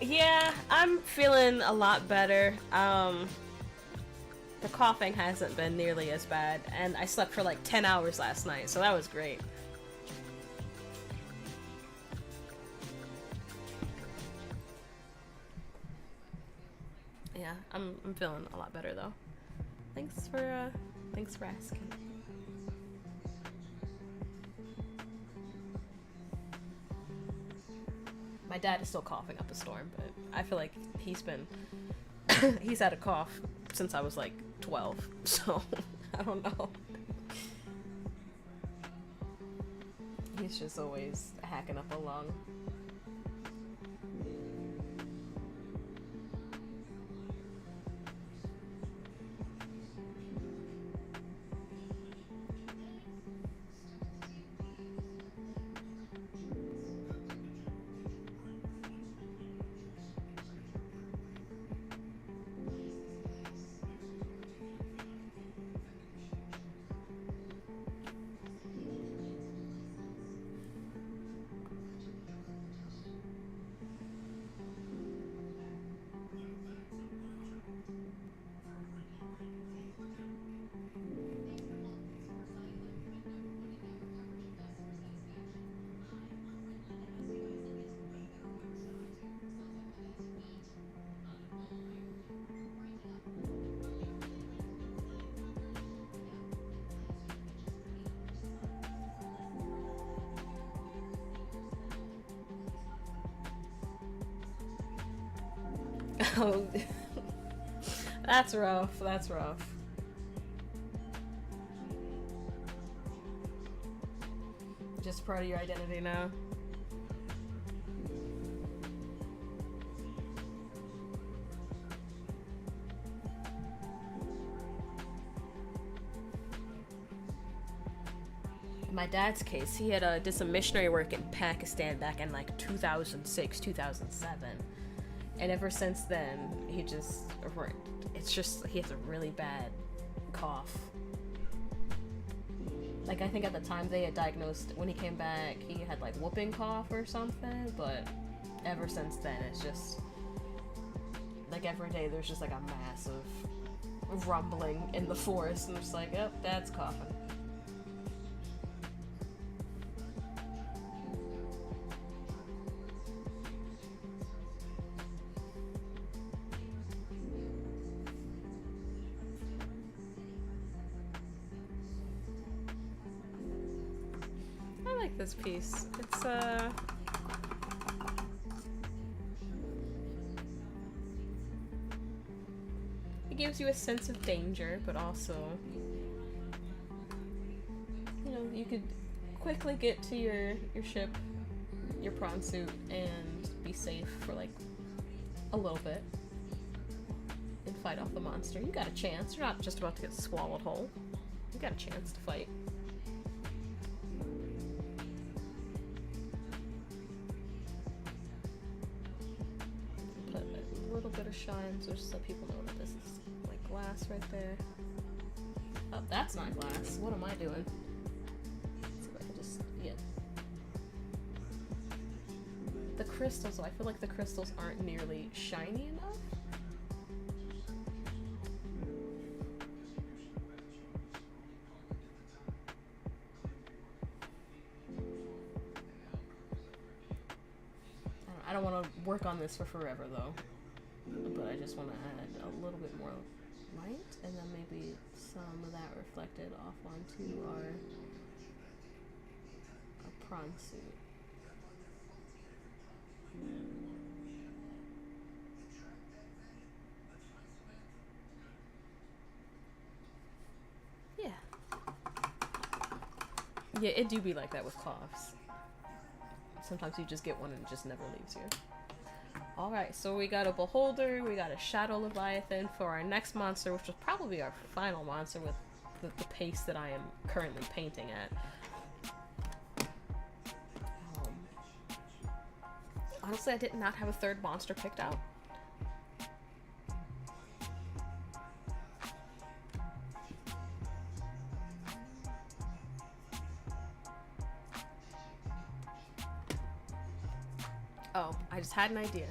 Yeah, I'm feeling a lot better. The coughing hasn't been nearly as bad, and I slept for like 10 hours last night, so that was great. Yeah, I'm feeling a lot better though. Thanks for asking. My dad is still coughing up a storm, but I feel like he's had a cough since I was like 12, so I don't know. He's just always hacking up a lung. Oh, that's rough. That's rough. Just part of your identity now. In my dad's case, he had did some missionary work in Pakistan back in like 2006, 2007. And ever since then, he has a really bad cough. Like, I think at the time they had diagnosed, when he came back, he had like whooping cough or something, but ever since then, it's just, like every day there's just like a massive rumbling in the forest, and it's like, oh, Dad's coughing. This piece. It gives you a sense of danger, but also, you know, you could quickly get to your ship, your prawn suit, and be safe for like a little bit and fight off the monster. You got a chance. You're not just about to get swallowed whole. You got a chance to fight. Shine just so people know that this is like glass right there. Oh, that's not glass. What am I doing? Let's see if I can just, yeah. The crystals, I feel like the crystals aren't nearly shiny enough. I don't want to work on this for forever though. But I just want to add a little bit more light, and then maybe some of that reflected off onto our prawn suit. Yeah. Yeah, it do be like that with coughs. Sometimes you just get one and it just never leaves you. Alright, so we got a Beholder, we got a Shadow Leviathan for our next monster, which will probably be our final monster with the pace that I am currently painting at. Honestly, I did not have a third monster picked out. Oh, I just had an idea.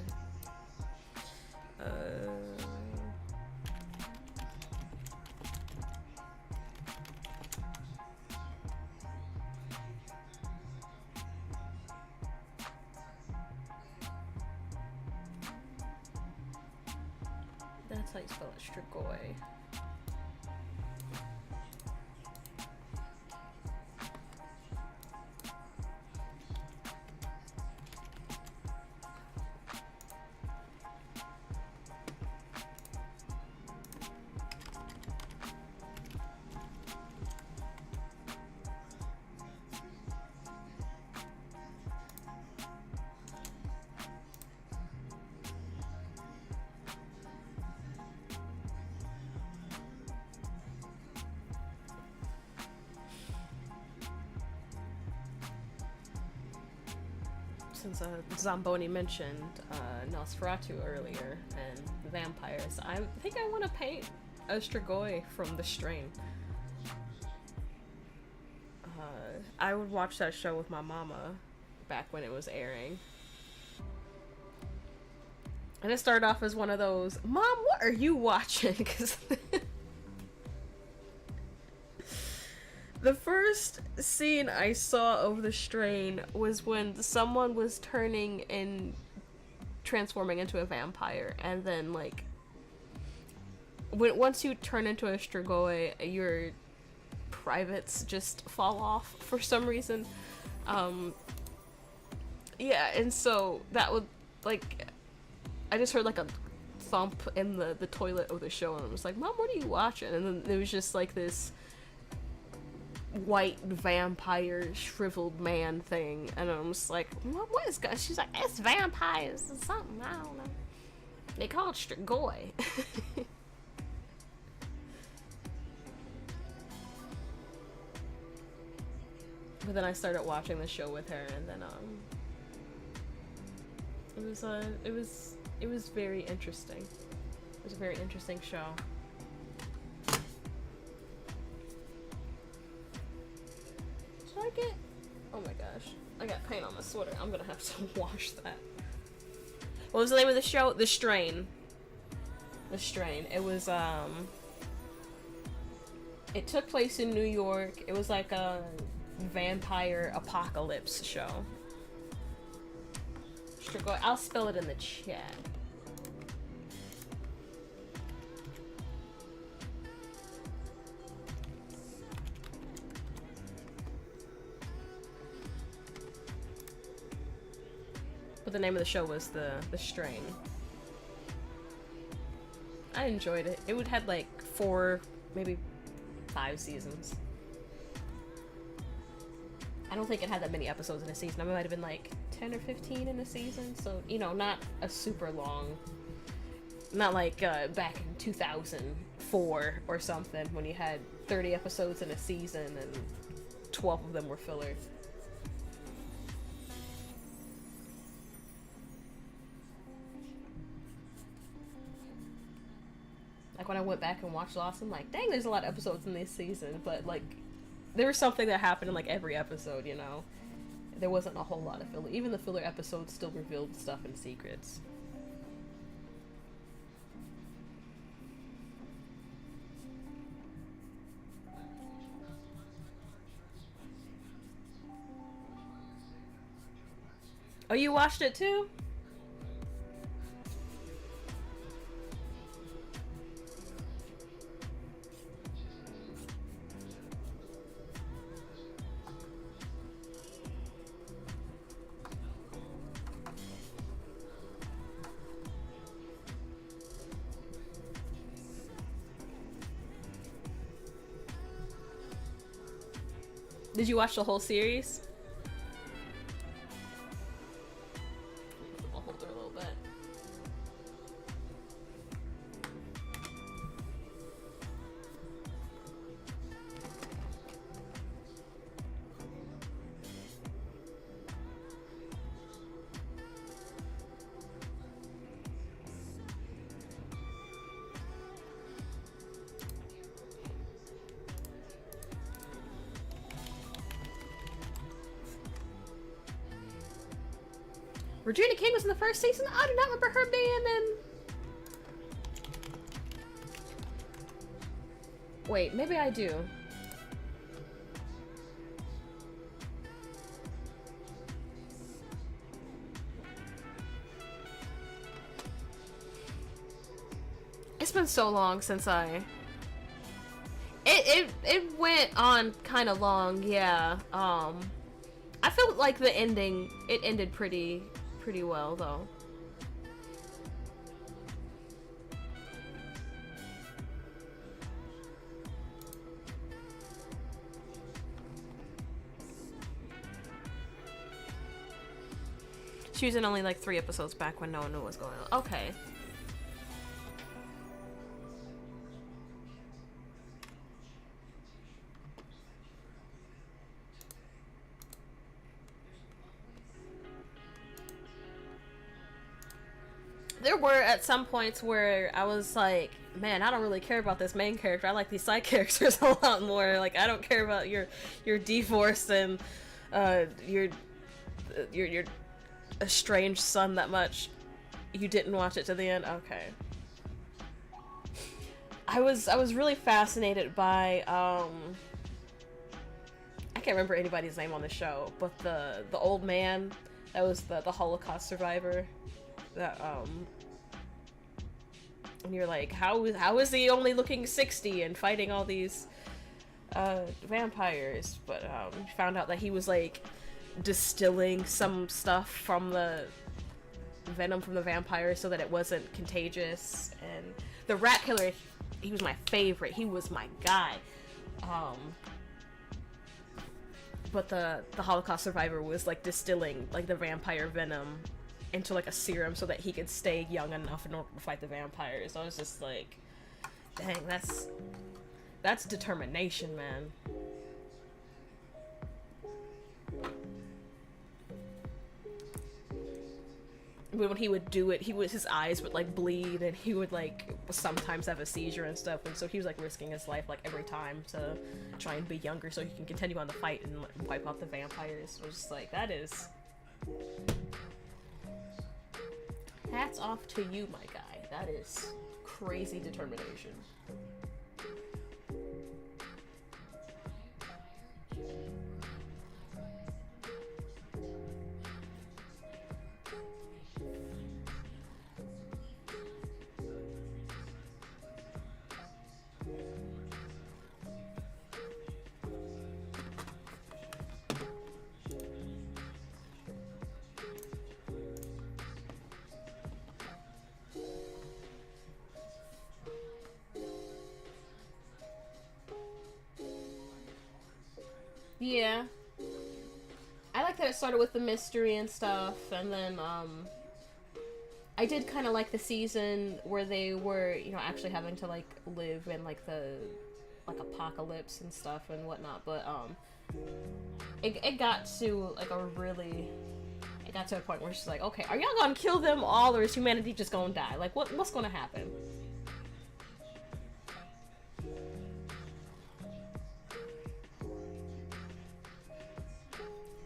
That's how you spell it, Strigoi. Since Zamboni mentioned Nosferatu earlier and vampires, I think I want to paint a Strigoi from The Strain. I would watch that show with my mama back when it was airing. And it started off as one of those, Mom, what are you watching? Because the first scene I saw of The Strain was when someone was transforming into a vampire, and then, like, once you turn into a Strigoi, your privates just fall off for some reason. Yeah, and so that would, like, I just heard, like, a thump in the toilet of the show, and I was like, Mom, what are you watching? And then there was just, like, this white vampire shriveled man thing, and I'm just like, what is that? She's like, it's vampires or something, I don't know. They call it Strigoi. But then I started watching the show with her, and then it was very interesting. It was a very interesting show. Did I get? Oh my gosh, I got paint on my sweater. I'm gonna have to wash that. What was the name of the show? The Strain. The Strain. It was it took place in New York. It was like a vampire apocalypse show. Strigoi. I'll spell it in the chat. But the name of the show was The Strain. I enjoyed it. It would had like 4, maybe 5 seasons. I don't think it had that many episodes in a season. It might have been like 10 or 15 in a season. So, you know, not a super long. Not like back in 2004 or something when you had 30 episodes in a season and 12 of them were filler. Like when I went back and watched Lost, I'm like, dang, there's a lot of episodes in this season, but like there was something that happened in like every episode, you know. There wasn't a whole lot of filler. Even the filler episodes still revealed stuff and secrets. Oh, you watched it too? Did you watch the whole series? I'll hold her a little bit. Regina King was in the first season? I do not remember her being in... Wait, maybe I do. It's been so long since it went on kind of long, yeah. I feel like the ending, it ended pretty well though. She was in only like 3 episodes back when no one knew what was going on. Okay. There were at some points where I was like, man, I don't really care about this main character. I like these side characters a lot more. Like, I don't care about your D-Force and your estranged son that much. You didn't watch it to the end? Okay. I was really fascinated by I can't remember anybody's name on the show, but the old man that was the Holocaust survivor. That and you're like, how is he only looking 60 and fighting all these vampires? But you found out that he was like distilling some stuff from the venom from the vampires so that it wasn't contagious. And the rat killer, he was my favorite. He was my guy. But the Holocaust survivor was like distilling like the vampire venom into like a serum so that he could stay young enough in order to fight the vampires. I was just like, dang, that's determination, man. When he would do it, his eyes would like bleed and he would like sometimes have a seizure and stuff, and so he was like risking his life like every time to try and be younger so he can continue on the fight and like, wipe out the vampires. I was just like, that is... hats off to you, my guy. That is crazy determination. Yeah. I like that it started with the mystery and stuff, and then, I did kind of like the season where they were, you know, actually having to, like, live in, like, the, like, apocalypse and stuff and whatnot, but, it got to, like, it got to a point where she's like, okay, are y'all gonna kill them all, or is humanity just gonna die? Like, what's gonna happen?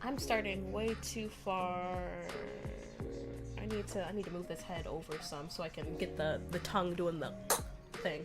I'm starting way too far. I need to move this head over some so I can get the tongue doing the thing.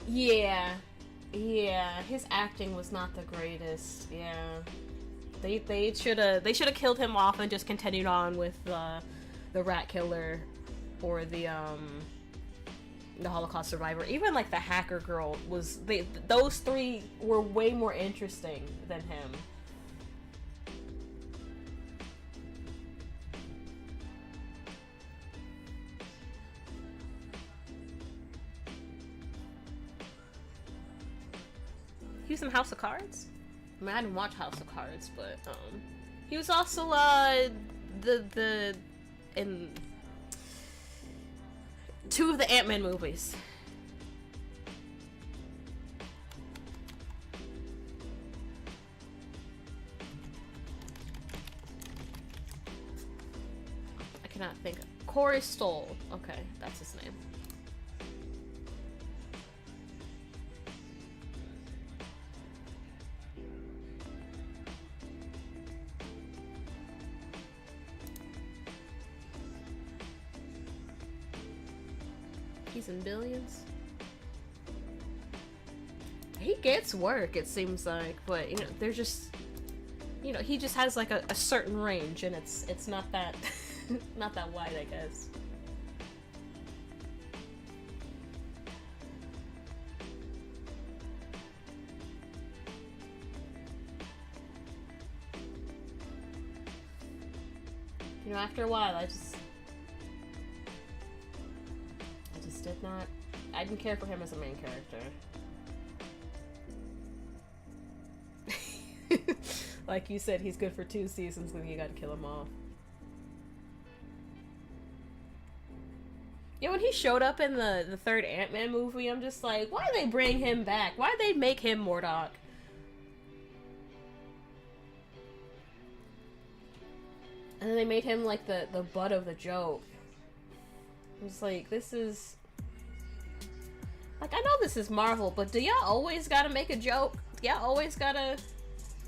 Yeah, yeah, his acting was not the greatest. Yeah, they should have killed him off and just continued on with the rat killer or the Holocaust survivor. Even like the hacker girl was those three were way more interesting than him. He was in House of Cards? I mean, I didn't watch House of Cards, but he was also the in two of the Ant-Man movies. I cannot think. Corey Stoll. Okay, that's his name. He's in Billions. He gets work, it seems like, but you know, there's just, you know, he just has like a certain range, and it's not that not that wide, I guess. You know, after a while, I just did not. I didn't care for him as a main character. Like you said, he's good for 2 seasons, then you gotta kill him off. Yeah, when he showed up in the third Ant-Man movie, I'm just like, why they bring him back? Why they make him MODOK? And then they made him like the butt of the joke. I was like, this is... Like, I know this is Marvel, but do y'all always gotta make a joke? Y'all always gotta,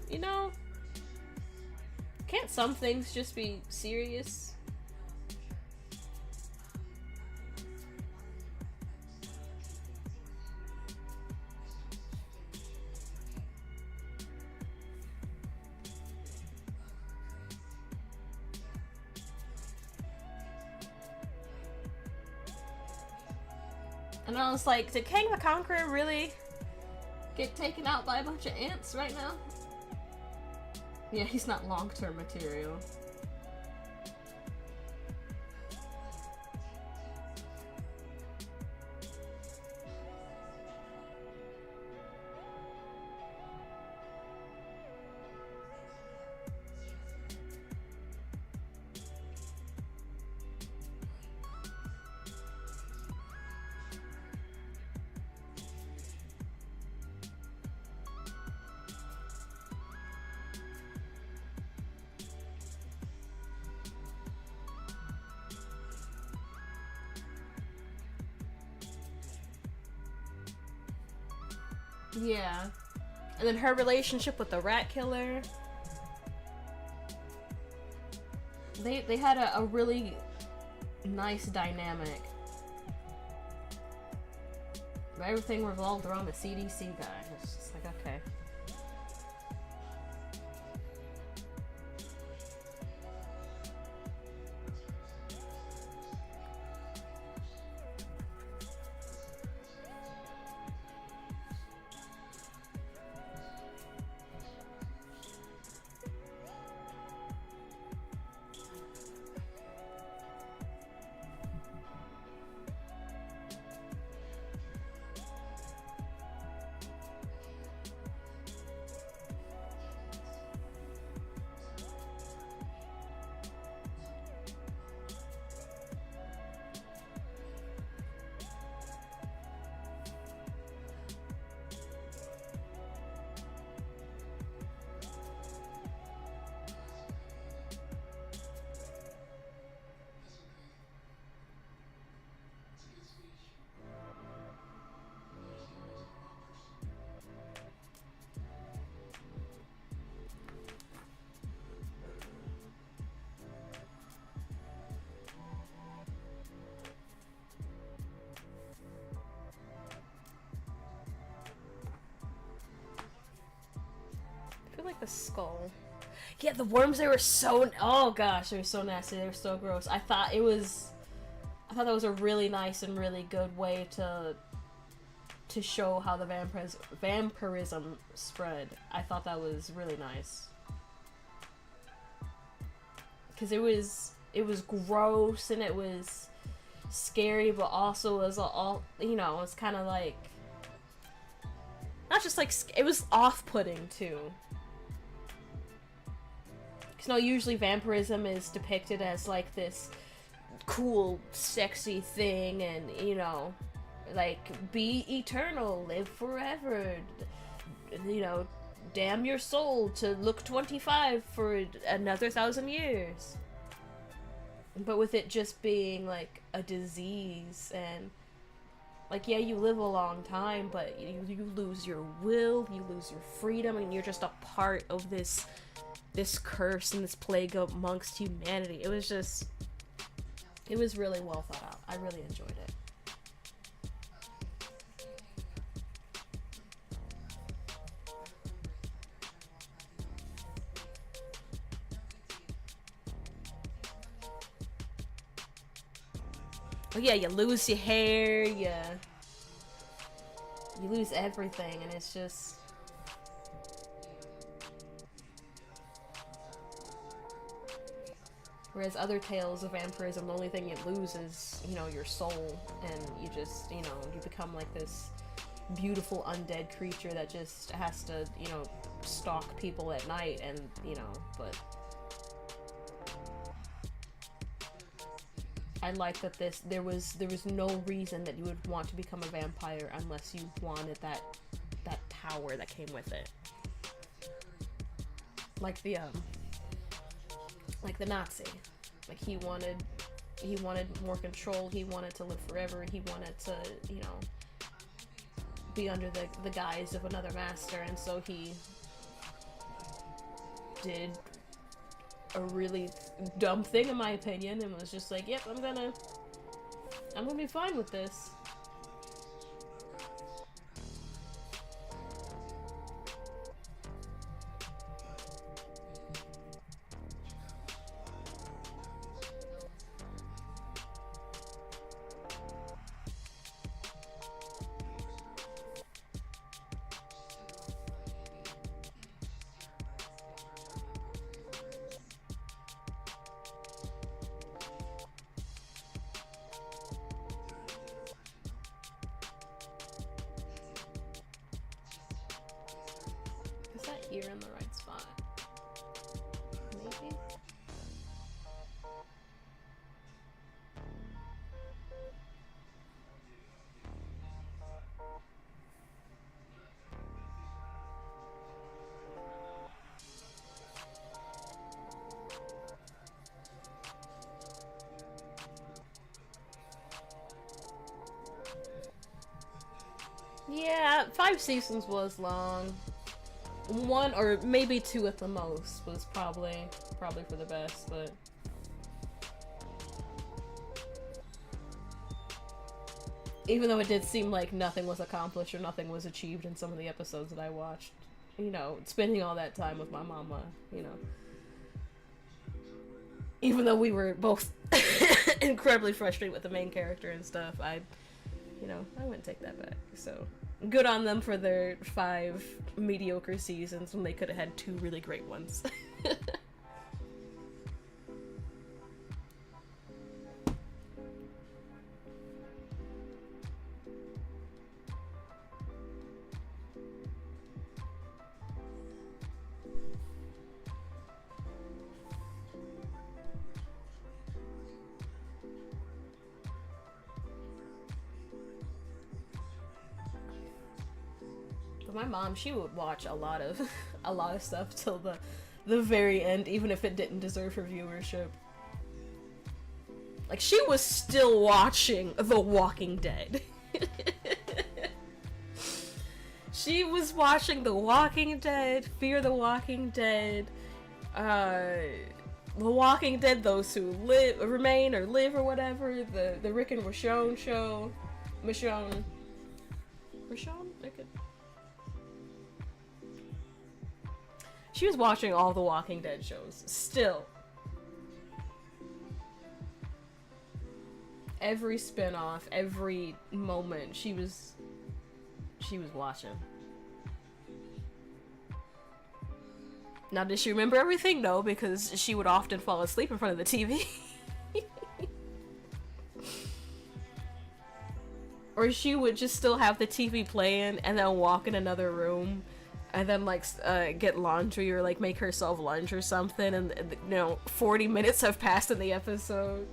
you know? Can't some things just be serious? And I was like, did Kang the Conqueror really get taken out by a bunch of ants right now? Yeah, he's not long-term material. Yeah. And then her relationship with the rat killer. They had a really nice dynamic. Everything revolved around the CDC guy. It's just like, okay. like the skull. Yeah, the worms, they were so, oh gosh, they were so nasty, they were so gross. I thought that was a really nice and really good way to show how the vampirism spread. I thought that was really nice. Because it was gross and it was scary, but also was all, you know, it's kind of like, not just like, it was off-putting too. Because, you know, usually vampirism is depicted as like this cool, sexy thing, and, you know, like, be eternal, live forever, you know, damn your soul to look 25 for another 1,000 years. But with it just being like a disease, and like, yeah, you live a long time, but you lose your will, you lose your freedom, and you're just a part of this curse and this plague amongst humanity. It was really well thought out. I really enjoyed it. Oh yeah, you lose your hair, you lose everything, and it's just... Whereas other tales of vampirism, the only thing you lose is, you know, your soul, and you just, you know, you become like this beautiful undead creature that just has to, you know, stalk people at night, and, you know, but... I like that there was no reason that you would want to become a vampire unless you wanted that power that came with it. Like the Nazi. Like, he wanted more control, he wanted to live forever, he wanted to, you know, be under the guise of another master, and so he did a really dumb thing, in my opinion, and was just like, yep, I'm gonna be fine with this. Here in the right spot. Maybe? Yeah, 5 seasons was long. 1 or maybe 2 at the most was probably for the best, but even though it did seem like nothing was accomplished or nothing was achieved in some of the episodes that I watched, you know, spending all that time with my mama, you know, even though we were both incredibly frustrated with the main character and stuff, I wouldn't take that back. So good on them for their 5 mediocre seasons when they could have had 2 really great ones. My mom, she would watch a lot of stuff till the very end, even if it didn't deserve her viewership. Like, she was still watching The Walking Dead. She was watching The Walking Dead, Fear the Walking Dead, The Walking Dead, Those Who Remain or Live or whatever, the Rick and Michonne show. Michonne? She was watching all the Walking Dead shows. Still. Every spin-off, every moment, she was watching. Now, did she remember everything? No, because she would often fall asleep in front of the TV. Or she would just still have the TV playing and then walk in another room and then like get laundry or like make herself lunch or something, and 40 minutes have passed in the episode.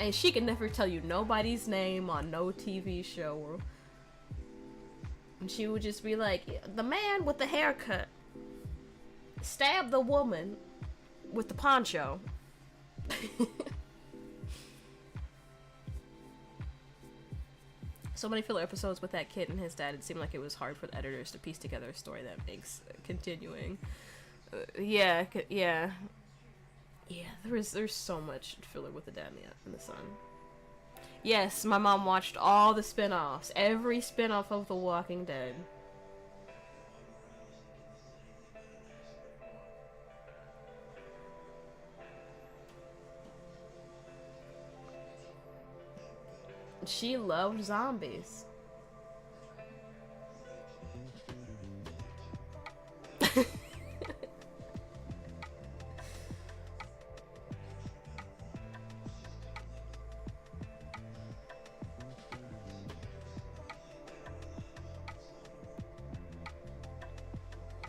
And she can never tell you nobody's name on no TV show. And she would just be like, the man with the haircut stabbed the woman with the poncho. So many filler episodes with that kid and his dad. It seemed like it was hard for the editors to piece together a story that makes continuing. Yeah. There's so much filler with the dad and the son. Yes, my mom watched all the spin-offs. Every spin-off of The Walking Dead. She loved zombies.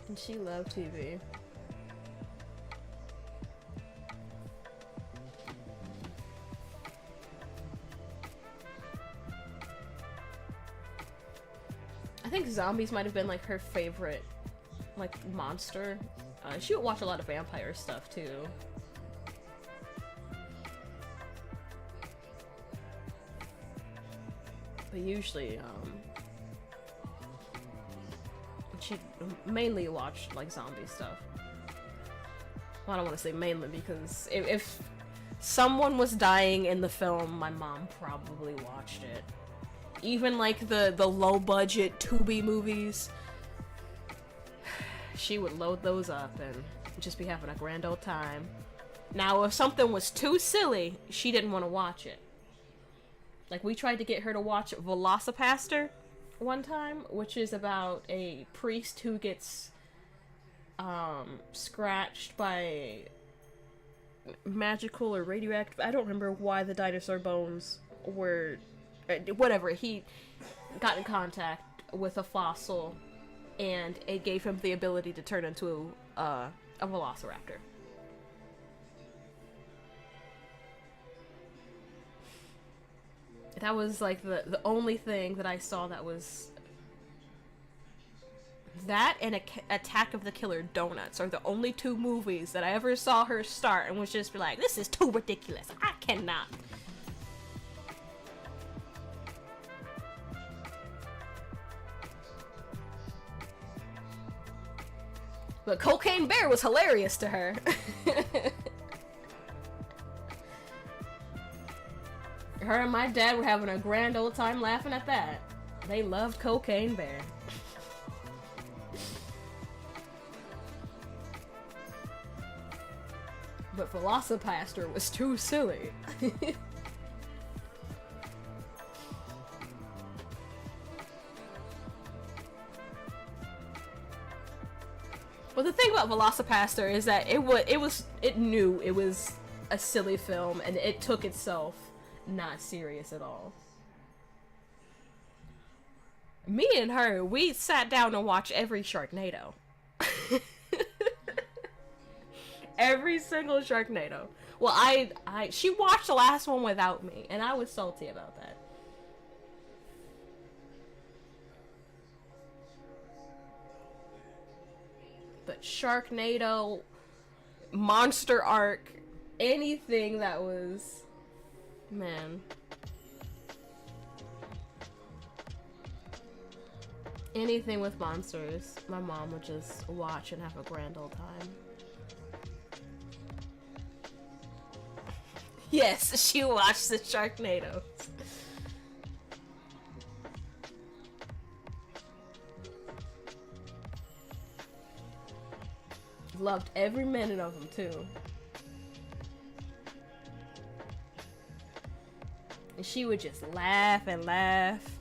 And she loved TV. I think zombies might have been like her favorite, like, monster. She would watch a lot of vampire stuff too. But usually, she mainly watched like zombie stuff. Well, I don't want to say mainly because if someone was dying in the film, my mom probably watched it. Even like the low budget Tubi movies, she would load those up and just be having a grand old time. Now, if something was too silly, she didn't want to watch it. Like, we tried to get her to watch Velocipaster one time, which is about a priest who gets scratched by magical or radioactive, I don't remember why the dinosaur bones were, whatever, he got in contact with a fossil and it gave him the ability to turn into a velociraptor. That was like the only thing that I saw that was that, and Attack of the Killer Donuts are the only two movies that I ever saw her start and was just like, this is too ridiculous. I cannot. But Cocaine Bear was hilarious to her. Her and my dad were having a grand old time laughing at that. They loved Cocaine Bear. But Velocipaster was too silly. Well, the thing about Velocipaster is that it knew it was a silly film and it took itself not serious at all. Me and her, we sat down and watched every Sharknado. Every single Sharknado. Well, she watched the last one without me, and I was salty about that. But Sharknado, Monster Arc, anything that was... Man. Anything with monsters, my mom would just watch and have a grand old time. Yes, she watched the Sharknadoes. Loved every minute of them too. And she would just laugh and laugh.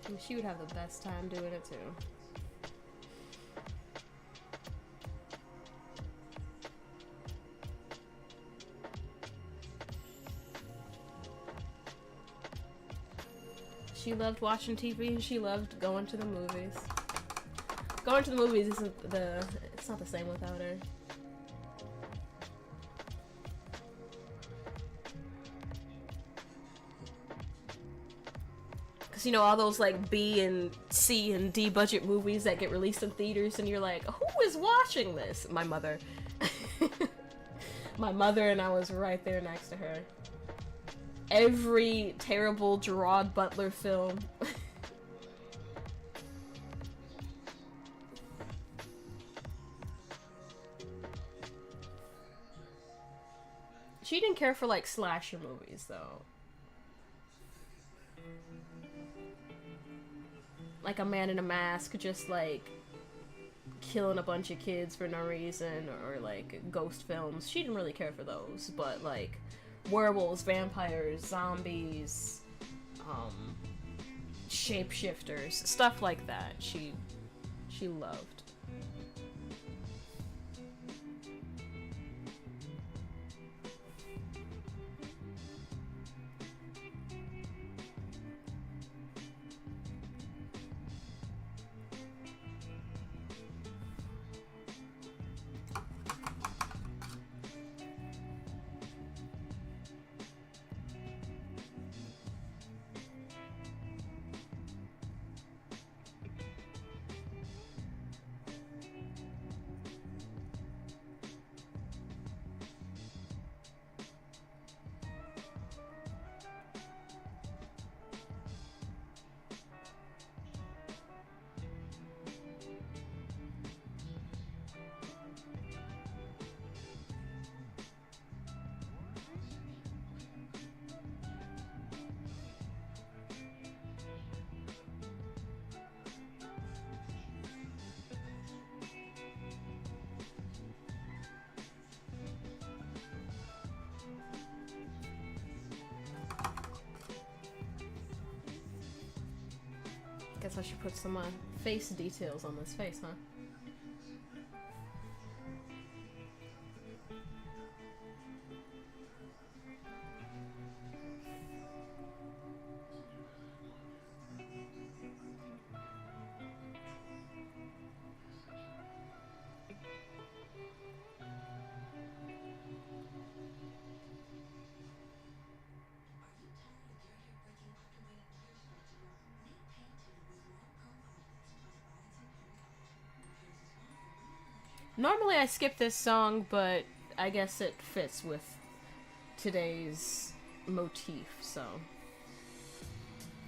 And she would have the best time doing it too. She loved watching TV and she loved going to the movies. Going to the movies isn't it's not the same without her. Cause you know all those like B and C and D budget movies that get released in theaters and you're like, who is watching this? My mother. My mother, and I was right there next to her. Every terrible Gerard Butler film. She didn't care for like slasher movies though. Like A Man in a Mask, just like killing a bunch of kids for no reason, or like ghost films. She didn't really care for those, but like werewolves, vampires, zombies, shapeshifters, stuff like that. She loved. Guess I should put some face details on this face, huh? Normally I skip this song, but I guess it fits with today's motif, so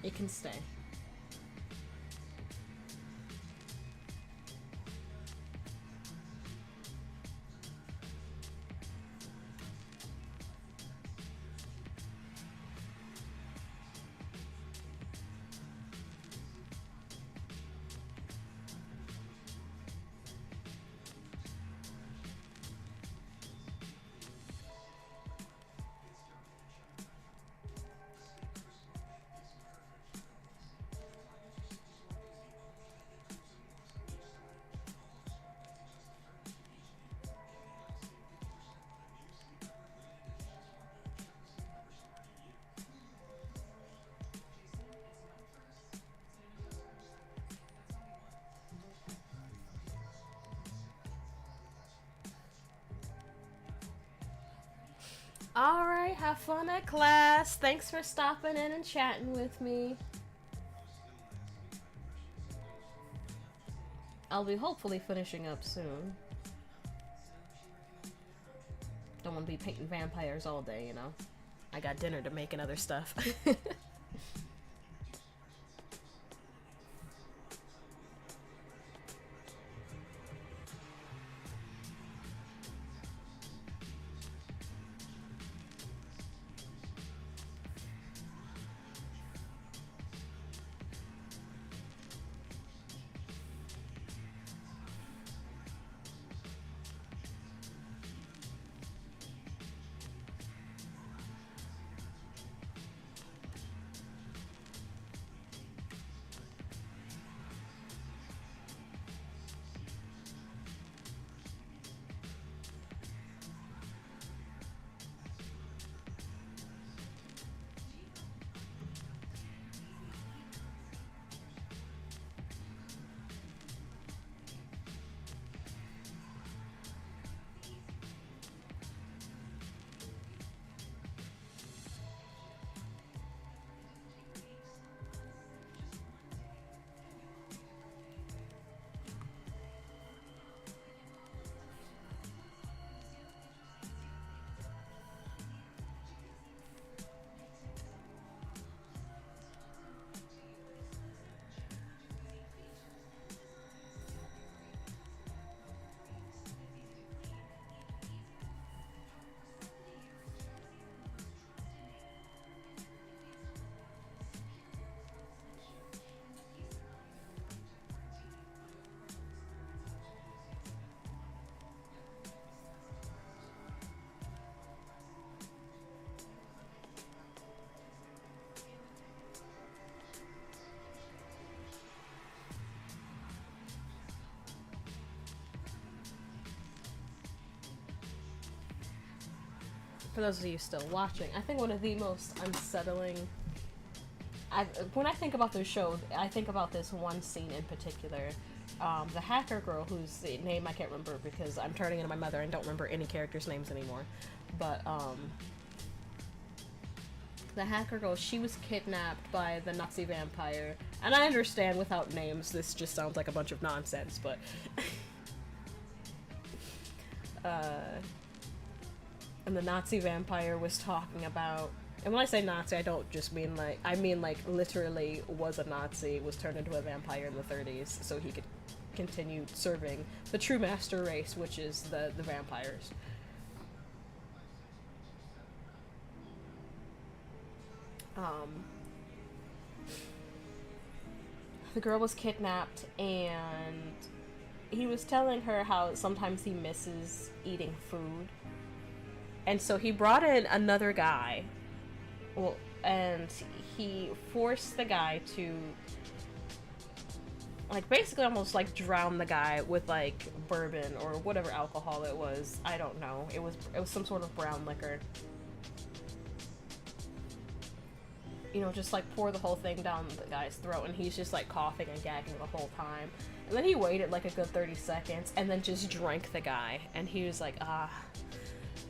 it can stay. Alright, have fun at class. Thanks for stopping in and chatting with me. I'll be hopefully finishing up soon. Don't want to be painting vampires all day, you know. I got dinner to make and other stuff. For those of you still watching, I think one of the most unsettling... when I think about this show, I think about this one scene in particular. The hacker girl, whose name I can't remember because I'm turning into my mother and don't remember any characters' names anymore. But, the hacker girl, she was kidnapped by the Nazi vampire. And I understand without names, this just sounds like a bunch of nonsense, but... and the Nazi vampire was talking about, and when I say Nazi, I don't just mean like, I mean like literally was a Nazi, was turned into a vampire in the 30s so he could continue serving the true master race, which is the vampires. The girl was kidnapped and he was telling her how sometimes he misses eating food. And so he brought in another guy, well, and he forced the guy to, like, basically almost, like, drown the guy with, like, bourbon or whatever alcohol it was. I don't know. It was some sort of brown liquor. You know, just, like, pour the whole thing down the guy's throat, and he's just, like, coughing and gagging the whole time. And then he waited, like, a good 30 seconds, and then just drank the guy. And he was like,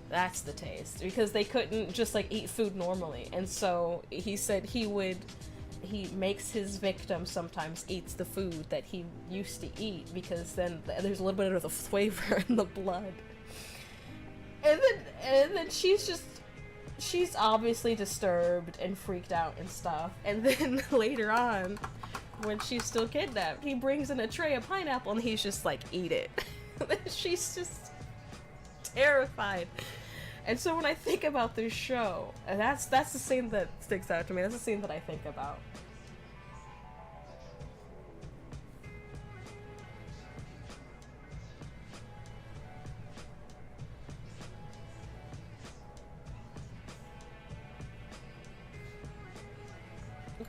that's the taste, because they couldn't just like eat food normally. And so he said he makes his victim sometimes eats the food that he used to eat, because then there's a little bit of the flavor in the blood. And then she's obviously disturbed and freaked out and stuff. And then later on, when she's still kidnapped, he brings in a tray of pineapple and he's just like, eat it. She's just terrified. And so when I think about this show, and that's the scene that sticks out to me. That's the scene that I think about.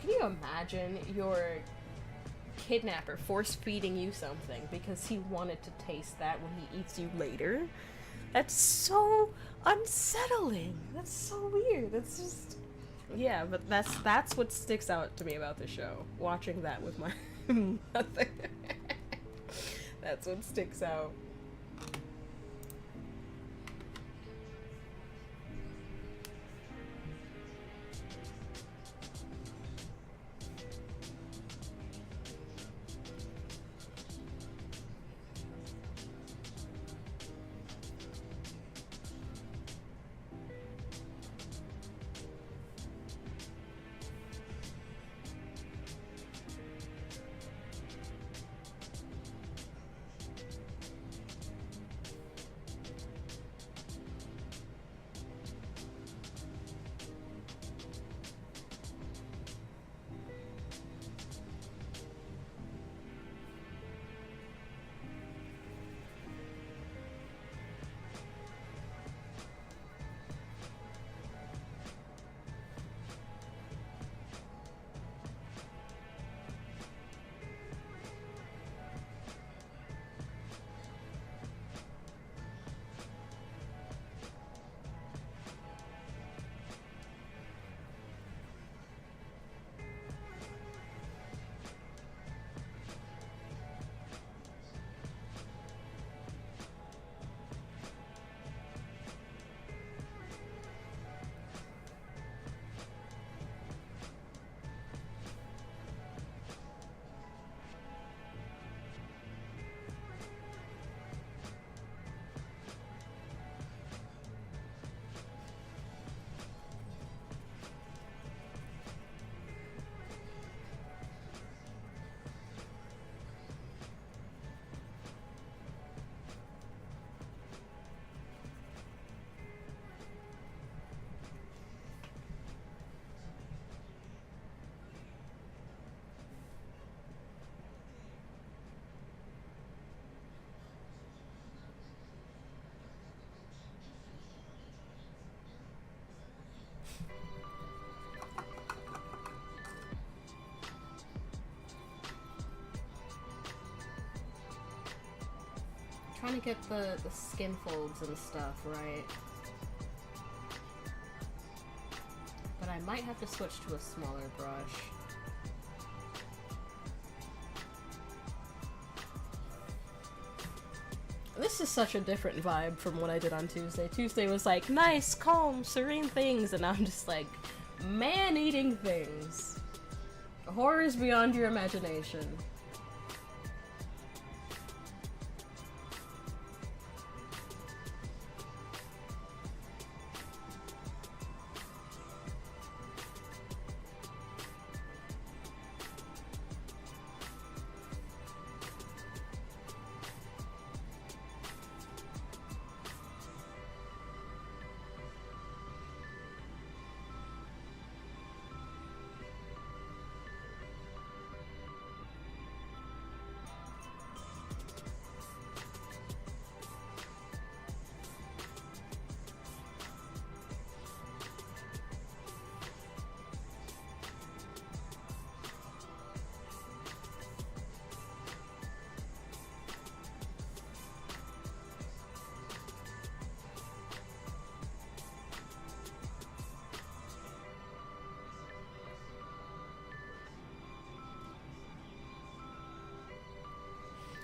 Can you imagine your kidnapper force-feeding you something because he wanted to taste that when he eats you later? That's so unsettling. That's so weird. That's just... Yeah, but that's what sticks out to me about the show. Watching that with my mother. That's what sticks out. trying to get the skin folds and stuff right. But I might have to switch to a smaller brush. This is such a different vibe from what I did on Tuesday. Tuesday was like, nice, calm, serene things, and now I'm just like, man-eating things. Horrors beyond your imagination.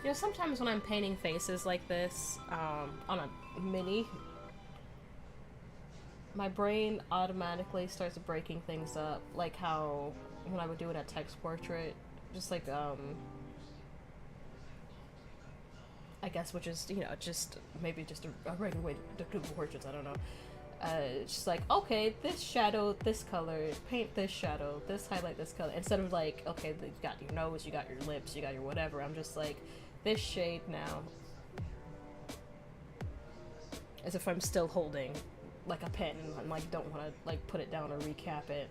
You know, sometimes when I'm painting faces like this, on a mini, my brain automatically starts breaking things up, like how when I would do it at text portrait, just like, I guess, which is, you know, just, maybe just a regular way to do portraits, I don't know. It's just like, okay, this shadow, this color, paint this shadow, this highlight, this color, instead of like, okay, you got your nose, you got your lips, you got your whatever, I'm just like, this shade now, as if I'm still holding like a pen and like don't want to like put it down or recap it.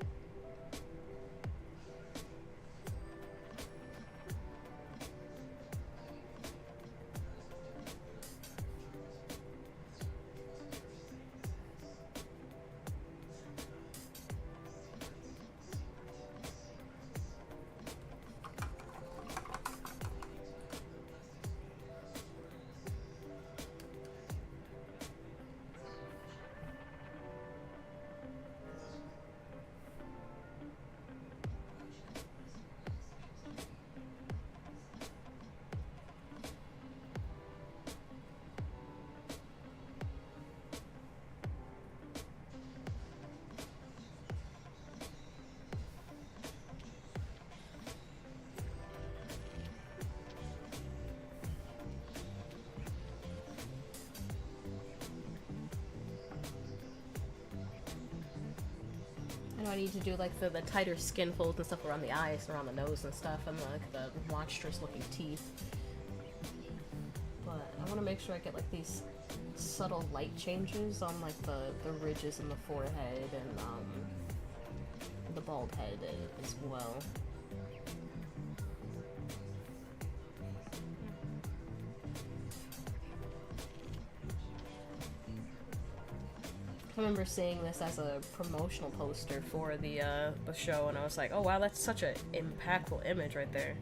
I need to do like the tighter skin folds and stuff around the eyes and around the nose and stuff, and like the monstrous looking teeth. But I want to make sure I get like these subtle light changes on like the ridges in the forehead and the bald head as well. I remember seeing this as a promotional poster for the show, and I was like, oh wow, that's such an impactful image right there.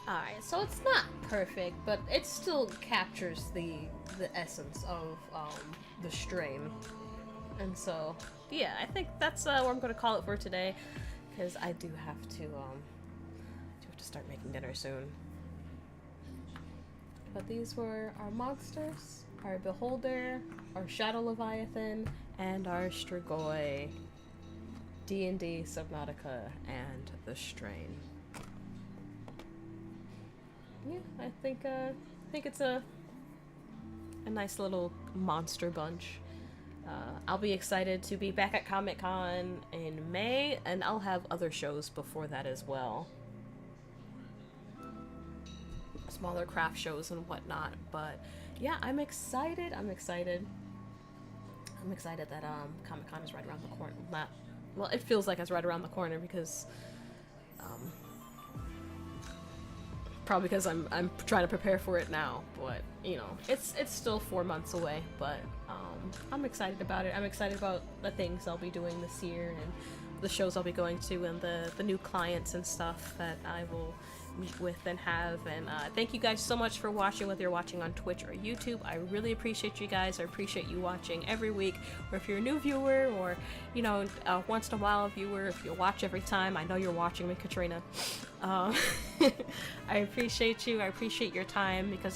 Alright, so it's not perfect, but it still captures the essence of the strain. And so, yeah, I think that's what I'm gonna call it for today, because I do have to start making dinner soon. But these were our monsters, our Beholder, our Shadow Leviathan, and our Strigoi, D&D, Subnautica, and the Strain. Yeah, I think it's a nice little monster bunch. I'll be excited to be back at Comic-Con in May, and I'll have other shows before that as well. Smaller craft shows and whatnot, but yeah, I'm excited. I'm excited that Comic-Con is right around the corner. Well, it feels like it's right around the corner because probably because I'm trying to prepare for it now, but you know, it's still 4 months away, but I'm excited about it. I'm excited about the things I'll be doing this year and the shows I'll be going to and the new clients and stuff that I will meet with and have. And thank you guys so much for watching, whether you're watching on Twitch or YouTube. I really appreciate you guys. I appreciate you watching every week, or if you're a new viewer, or you know, once in a while a viewer, if you watch every time. I know you're watching me, Katrina. I appreciate you. I appreciate your time, because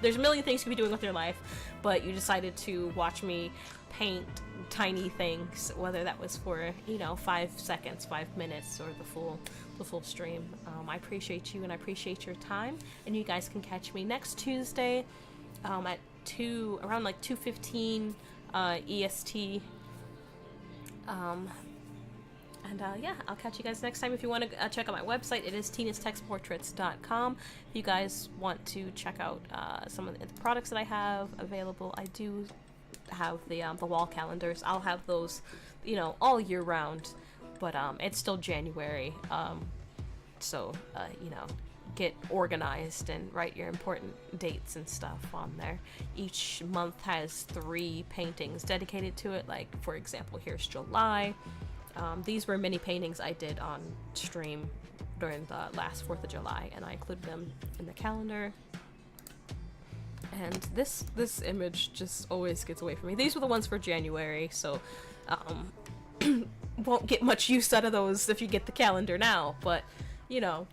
there's a million things you could be doing with your life, but you decided to watch me paint tiny things, whether that was for, you know, 5 seconds, 5 minutes, or the full stream. I appreciate you, and I appreciate your time. And you guys can catch me next Tuesday at around like 2:15 EST. Yeah, I'll catch you guys next time. If you want to check out my website, it is tinastextportraits.com. If you guys want to check out some of the products that I have available, I do have the wall calendars. I'll have those, you know, all year round, but it's still January, so you know, get organized and write your important dates and stuff on there. Each month has 3 paintings dedicated to it. Like, for example, here's July. These were mini paintings I did on stream during the last 4th of July, and I included them in the calendar. And this image just always gets away from me. These were the ones for January, so won't get much use out of those if you get the calendar now, but you know,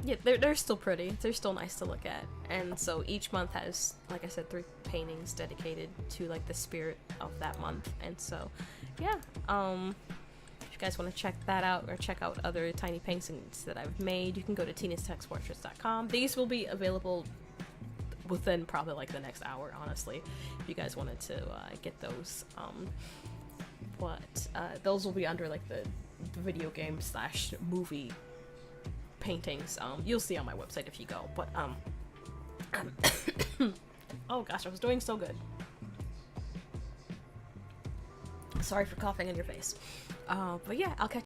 yeah, they're still pretty. They're still nice to look at. And so each month has, like I said, 3 paintings dedicated to like the spirit of that month. And so yeah, if you guys want to check that out, or check out other tiny paintings that I've made, you can go to tinastextportraits.com. These will be available within probably like the next hour, honestly, if you guys wanted to get those. But those will be under like the video game / movie paintings. You'll see on my website if you go. But oh gosh, I was doing so good. Sorry for coughing in your face. But yeah, I'll catch